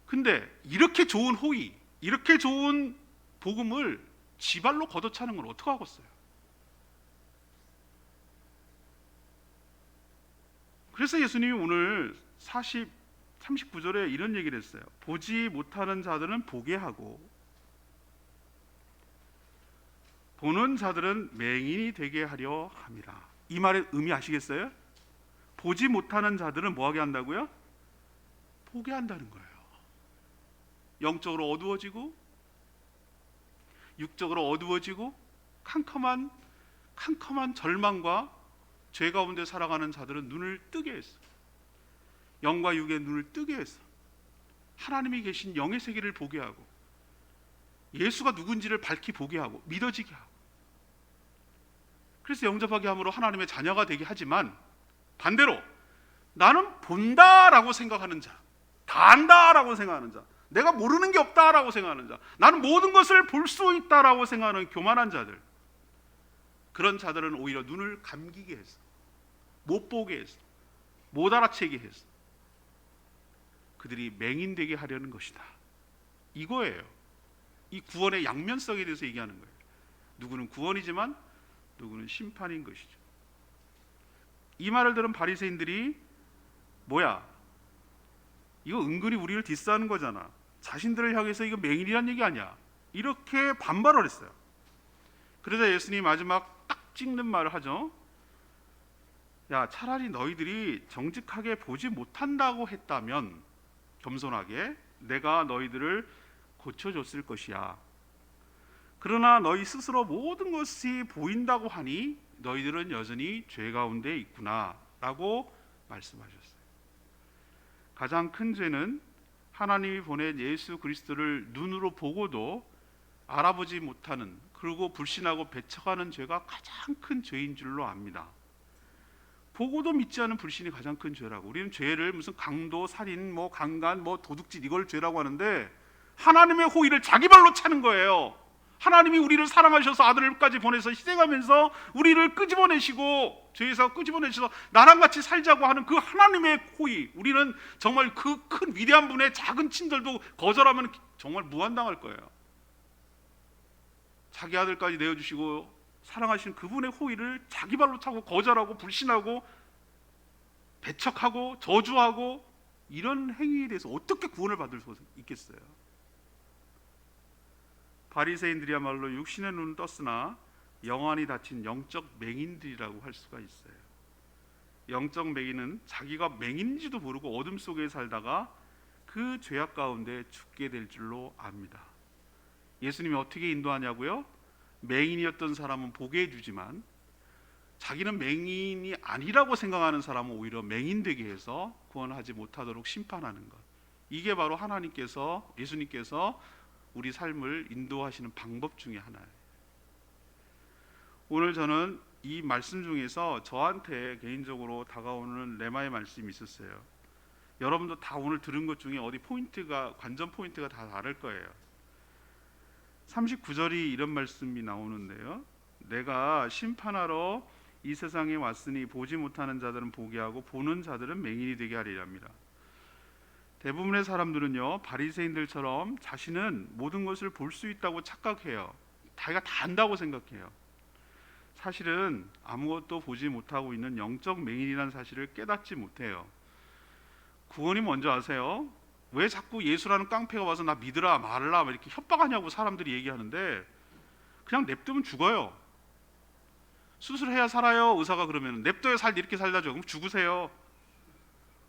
근데 이렇게 좋은 호의, 이렇게 좋은 복음을 지발로 걷어차는 건 어떡하겠어요? 그래서 예수님이 오늘 39절에 이런 얘기를 했어요. 보지 못하는 자들은 보게 하고 보는 자들은 맹인이 되게 하려 함이라. 이 말의 의미 아시겠어요? 보지 못하는 자들은 뭐하게 한다고요? 보게 한다는 거예요. 영적으로 어두워지고 육적으로 어두워지고 캄캄한 절망과 죄 가운데 살아가는 자들은 눈을 뜨게 했어. 영과 육의 눈을 뜨게 해서 하나님이 계신 영의 세계를 보게 하고 예수가 누군지를 밝히 보게 하고 믿어지게 하고. 그래서 영접하게 함으로 하나님의 자녀가 되게 하지만 반대로 나는 본다라고 생각하는 자, 다 안다라고 생각하는 자, 내가 모르는 게 없다라고 생각하는 자, 나는 모든 것을 볼 수 있다라고 생각하는 교만한 자들, 그런 자들은 오히려 눈을 감기게 해서 못 보게 해서 못 알아채게 해서 그들이 맹인되게 하려는 것이다. 이거예요. 이 구원의 양면성에 대해서 얘기하는 거예요. 누구는 구원이지만 누구는 심판인 것이죠. 이 말을 들은 바리새인들이 뭐야? 이거 은근히 우리를 디스하는 거잖아. 자신들을 향해서 이거 맹인이란 얘기 아니야. 이렇게 반발을 했어요. 그러자 예수님이 마지막 딱 찍는 말을 하죠. 야, 차라리 너희들이 정직하게 보지 못한다고 했다면 겸손하게 내가 너희들을 고쳐줬을 것이야. 그러나 너희 스스로 모든 것이 보인다고 하니 너희들은 여전히 죄 가운데 있구나 라고 말씀하셨어요. 가장 큰 죄는 하나님이 보낸 예수 그리스도를 눈으로 보고도 알아보지 못하는, 그리고 불신하고 배척하는 죄가 가장 큰 죄인 줄로 압니다. 보고도 믿지 않은 불신이 가장 큰 죄라고. 우리는 죄를 무슨 강도, 살인, 강간, 도둑질 이걸 죄라고 하는데 하나님의 호의를 자기 발로 차는 거예요. 하나님이 우리를 사랑하셔서 아들까지 보내서 희생하면서 우리를 끄집어내시고 죄에서 끄집어내셔서 나랑 같이 살자고 하는 그 하나님의 호의. 우리는 정말 그 큰 위대한 분의 작은 친절도 거절하면 정말 무한당할 거예요. 자기 아들까지 내어주시고 사랑하신 그분의 호의를 자기 발로 차고 거절하고 불신하고 배척하고 저주하고 이런 행위에 대해서 어떻게 구원을 받을 수 있겠어요? 바리새인들이야말로 육신의 눈은 떴으나 영안이 닫힌 영적 맹인들이라고 할 수가 있어요. 영적 맹인은 자기가 맹인인지도 모르고 어둠 속에 살다가 그 죄악 가운데 죽게 될 줄로 압니다. 예수님이 어떻게 인도하냐고요? 맹인이었던 사람은 보게 해주지만 자기는 맹인이 아니라고 생각하는 사람은 오히려 맹인되게 해서 구원하지 못하도록 심판하는 것. 이게 바로 하나님께서, 예수님께서 우리 삶을 인도하시는 방법 중에 하나예요. 오늘 저는 이 말씀 중에서 저한테 개인적으로 다가오는 레마의 말씀이 있었어요. 여러분도 다 오늘 들은 것 중에 어디 포인트가, 관전 포인트가 다 다를 거예요. 39절이 이런 말씀이 나오는데요. 내가 심판하러 이 세상에 왔으니 보지 못하는 자들은 보게 하고 보는 자들은 맹인이 되게 하리랍니다. 대부분의 사람들은요, 바리새인들처럼 자신은 모든 것을 볼 수 있다고 착각해요. 자기가 다 안다고 생각해요. 사실은 아무것도 보지 못하고 있는 영적 맹인이라는 사실을 깨닫지 못해요. 구원이 뭔지 아세요? 왜 자꾸 예수라는 깡패가 와서 나 믿으라 말라 이렇게 협박하냐고 사람들이 얘기하는데 그냥 냅두면 죽어요. 수술해야 살아요. 의사가 그러면 냅둬야 이렇게 살다죠. 그럼 죽으세요.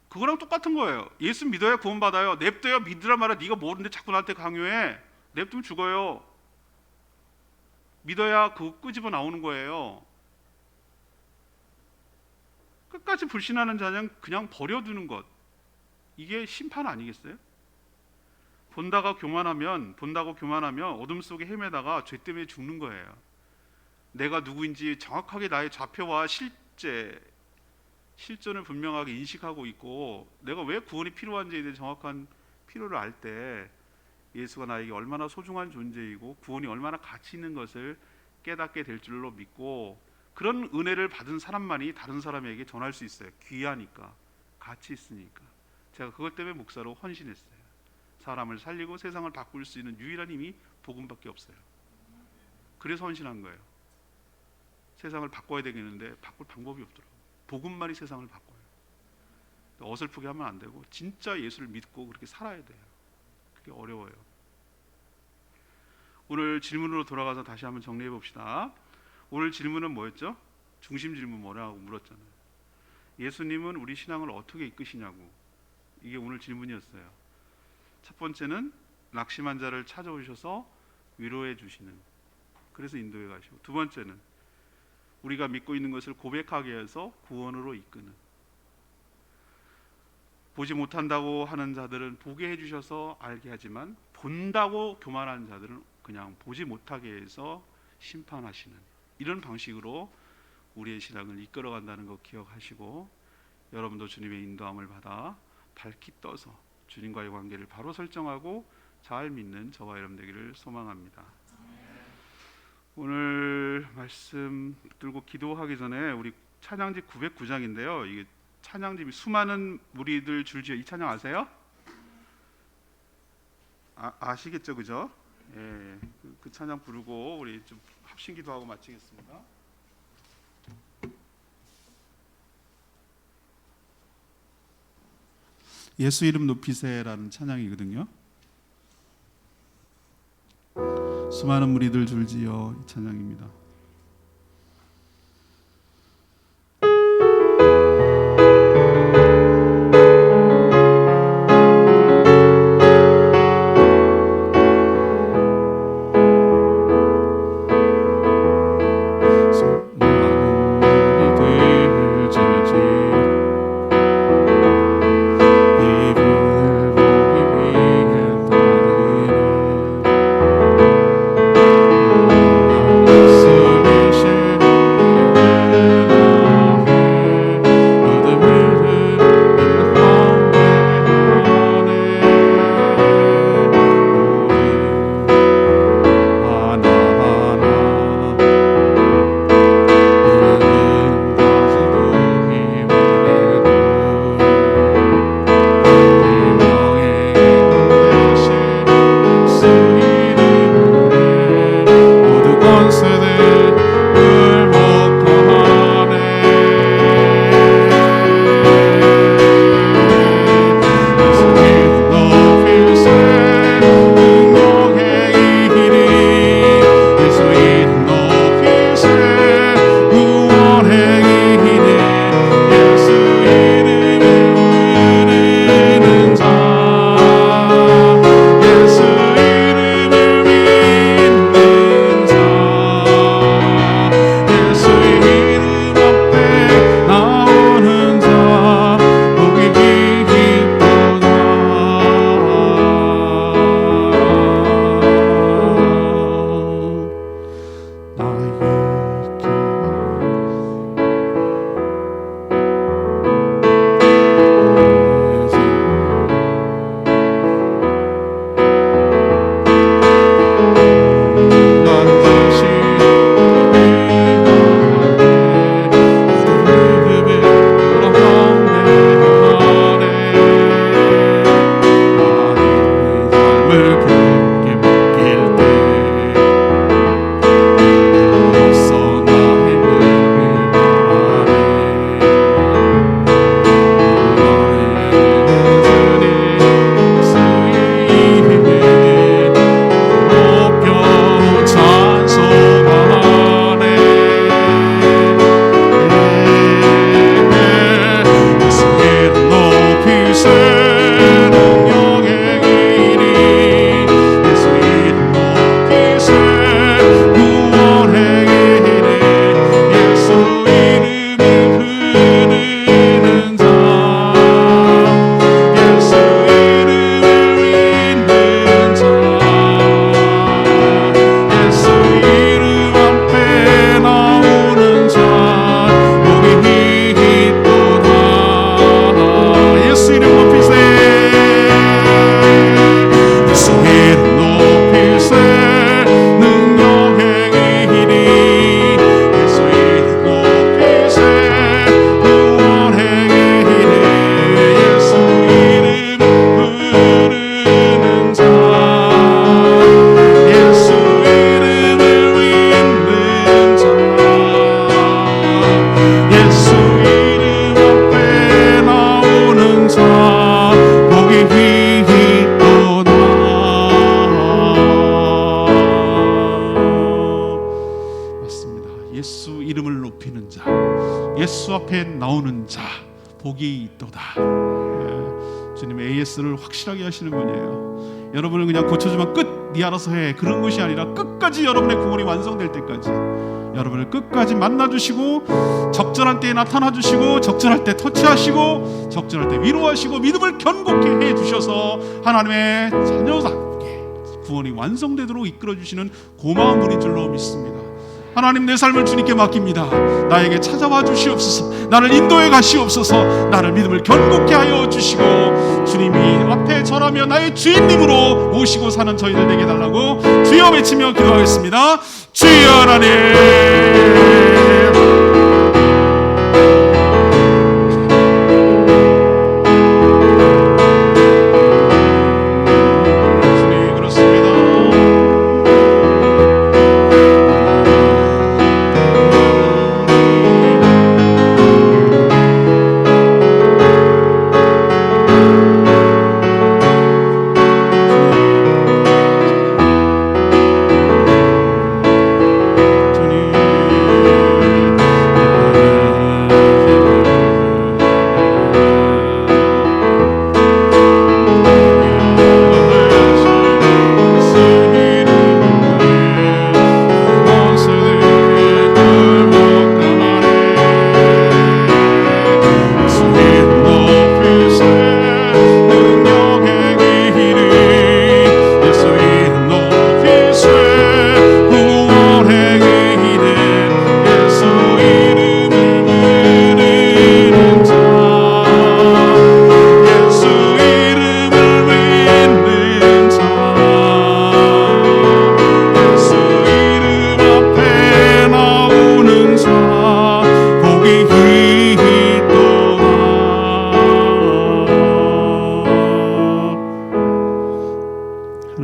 그거랑 똑같은 거예요. 예수 믿어야 구원받아요. 냅둬야 믿으라 말아. 네가 모르는데 자꾸 나한테 강요해. 냅두면 죽어요. 믿어야 그거 끄집어 나오는 거예요. 끝까지 불신하는 자는 그냥 버려두는 것. 이게 심판 아니겠어요? 본다고 교만하면 어둠 속에 헤매다가 죄 때문에 죽는 거예요. 내가 누구인지 정확하게 나의 좌표와 실존을 분명하게 인식하고 있고 내가 왜 구원이 필요한지에 대해 정확한 필요를 알 때 예수가 나에게 얼마나 소중한 존재이고 구원이 얼마나 가치 있는 것을 깨닫게 될 줄로 믿고 그런 은혜를 받은 사람만이 다른 사람에게 전할 수 있어요. 귀하니까, 가치 있으니까. 제가 그것 때문에 목사로 헌신했어요. 사람을 살리고 세상을 바꿀 수 있는 유일한 힘이 복음밖에 없어요. 그래서 헌신한 거예요. 세상을 바꿔야 되겠는데 바꿀 방법이 없더라고요. 복음만이 세상을 바꿔요. 어설프게 하면 안 되고 진짜 예수를 믿고 그렇게 살아야 돼요. 그게 어려워요. 오늘 질문으로 돌아가서 다시 한번 정리해 봅시다. 오늘 질문은 뭐였죠? 중심 질문 뭐라고 물었잖아요. 예수님은 우리 신앙을 어떻게 이끄시냐고. 이게 오늘 질문이었어요. 첫 번째는 낙심한 자를 찾아오셔서 위로해 주시는, 그래서 인도해 가시고, 두 번째는 우리가 믿고 있는 것을 고백하게 해서 구원으로 이끄는, 보지 못한다고 하는 자들은 보게 해주셔서 알게 하지만 본다고 교만한 자들은 그냥 보지 못하게 해서 심판하시는, 이런 방식으로 우리의 신앙을 이끌어간다는 거 기억하시고 여러분도 주님의 인도함을 받아 밝히 떠서 주님과의 관계를 바로 설정하고 잘 믿는 저와 여러분 되기를 소망합니다. 오늘 말씀 들고 기도하기 전에 우리 찬양집 909장인데요. 이게 찬양집이 수많은 무리들 줄지어, 이 찬양 아세요? 아시겠죠, 그죠? 예, 그 찬양 부르고 우리 좀 합심기도하고 마치겠습니다. 예수 이름 높이세라는 찬양이거든요. 수많은 무리들 줄지어, 이 찬양입니다. 예수 앞에 나오는 자 복이 있도다. 주님 AS를 확실하게 하시는 분이에요. 여러분을 그냥 고쳐주면 끝, 네 알아서 해, 그런 것이 아니라 끝까지 여러분의 구원이 완성될 때까지 여러분을 끝까지 만나주시고, 적절한 때에 나타나주시고, 적절할 때 터치하시고, 적절할 때 위로하시고, 믿음을 견고케 해주셔서 하나님의 자녀답게 구원이 완성되도록 이끌어주시는 고마운 분인 줄로 믿습니다. 하나님, 내 삶을 주님께 맡깁니다. 나에게 찾아와 주시옵소서. 나를 인도해 가시옵소서. 나를 믿음을 견고케 하여 주시고, 주님이 앞에 절하며 나의 주인님으로 모시고 사는 저희들 되게 달라고 주여 외치며 기도하겠습니다. 주여 하나님,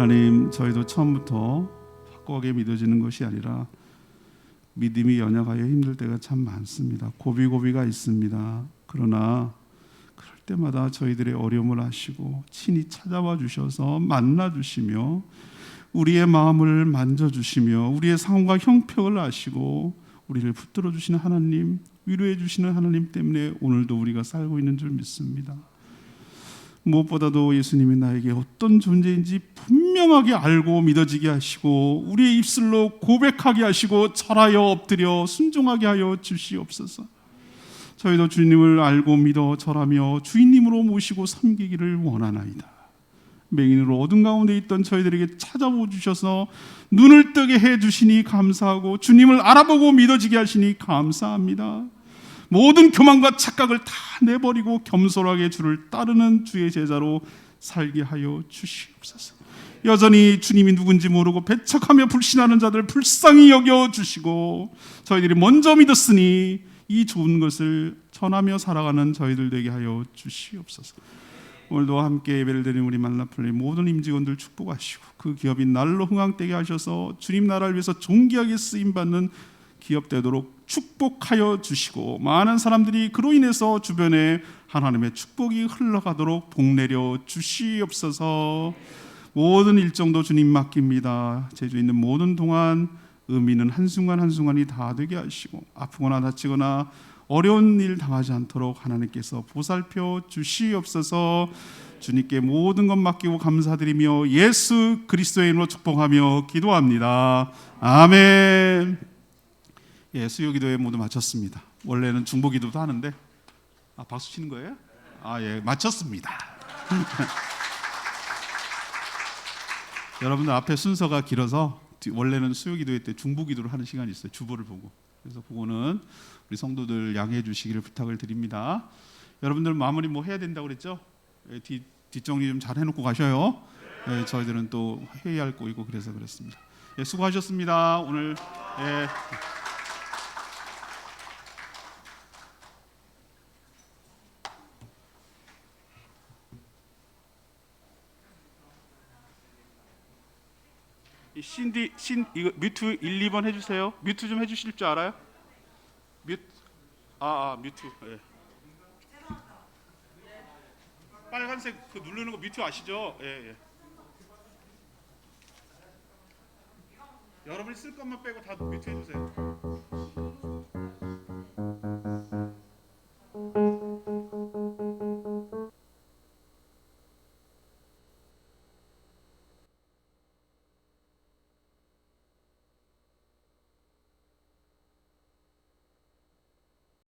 하나님, 저희도 처음부터 확고하게 믿어지는 것이 아니라 믿음이 연약하여 힘들 때가 참 많습니다. 고비고비가 있습니다. 그러나 그럴 때마다 저희들의 어려움을 아시고 친히 찾아와 주셔서 만나 주시며 우리의 마음을 만져주시며 우리의 상황과 형편을 아시고 우리를 붙들어 주시는 하나님, 위로해 주시는 하나님 때문에 오늘도 우리가 살고 있는 줄 믿습니다. 무엇보다도 예수님이 나에게 어떤 존재인지 분명하게 알고 믿어지게 하시고 우리의 입술로 고백하게 하시고 절하여 엎드려 순종하게 하여 주시옵소서. 저희도 주님을 알고 믿어 절하며 주인님으로 모시고 섬기기를 원하나이다. 맹인으로 어둠 가운데 있던 저희들에게 찾아오 주셔서 눈을 뜨게 해 주시니 감사하고 주님을 알아보고 믿어지게 하시니 감사합니다. 모든 교만과 착각을 다 내버리고 겸손하게 주를 따르는 주의 제자로 살게 하여 주시옵소서. 여전히 주님이 누군지 모르고 배척하며 불신하는 자들 불쌍히 여겨 주시고 저희들이 먼저 믿었으니 이 좋은 것을 전하며 살아가는 저희들 되게 하여 주시옵소서. 오늘도 함께 예배를 드리는 우리 만나플레이 모든 임직원들 축복하시고 그 기업이 날로 흥황되게 하셔서 주님 나라를 위해서 존귀하게 쓰임받는 기업 되도록 축복하여 주시고 많은 사람들이 그로 인해서 주변에 하나님의 축복이 흘러가도록 복 내려 주시옵소서. 모든 일정도 주님 맡깁니다. 제주에 있는 모든 동안 의미 있는 한순간 한순간이 다 되게 하시고 아프거나 다치거나 어려운 일 당하지 않도록 하나님께서 보살펴 주시옵소서. 주님께 모든 것 맡기고 감사드리며 예수 그리스도의 이름으로 축복하며 기도합니다. 아멘. 예, 수요기도회 모두 마쳤습니다. 원래는 중보기도도 하는데 박수 치는 거예요? 예, 마쳤습니다. 여러분들 앞에 순서가 길어서 원래는 수요기도회 때 중보기도를 하는 시간이 있어요. 주보를 보고. 그래서 그거는 우리 성도들 양해해 주시기를 부탁을 드립니다. 여러분들 마무리 뭐 해야 된다고 그랬죠? 뒷정리 좀 잘 해놓고 가셔요. 예, 저희들은 또 회의할 거 있고 그래서 그렇습니다. 예, 수고하셨습니다. 오늘 예. 이거 뮤트 1, 2번 해주세요. 뮤트 좀 해주실 줄 알아요? 뮤트 뮤트. 예. 빨간색 그 누르는 거 뮤트 아시죠? 예. 여러분이 쓸 것만 빼고 다 뮤트 해주세요.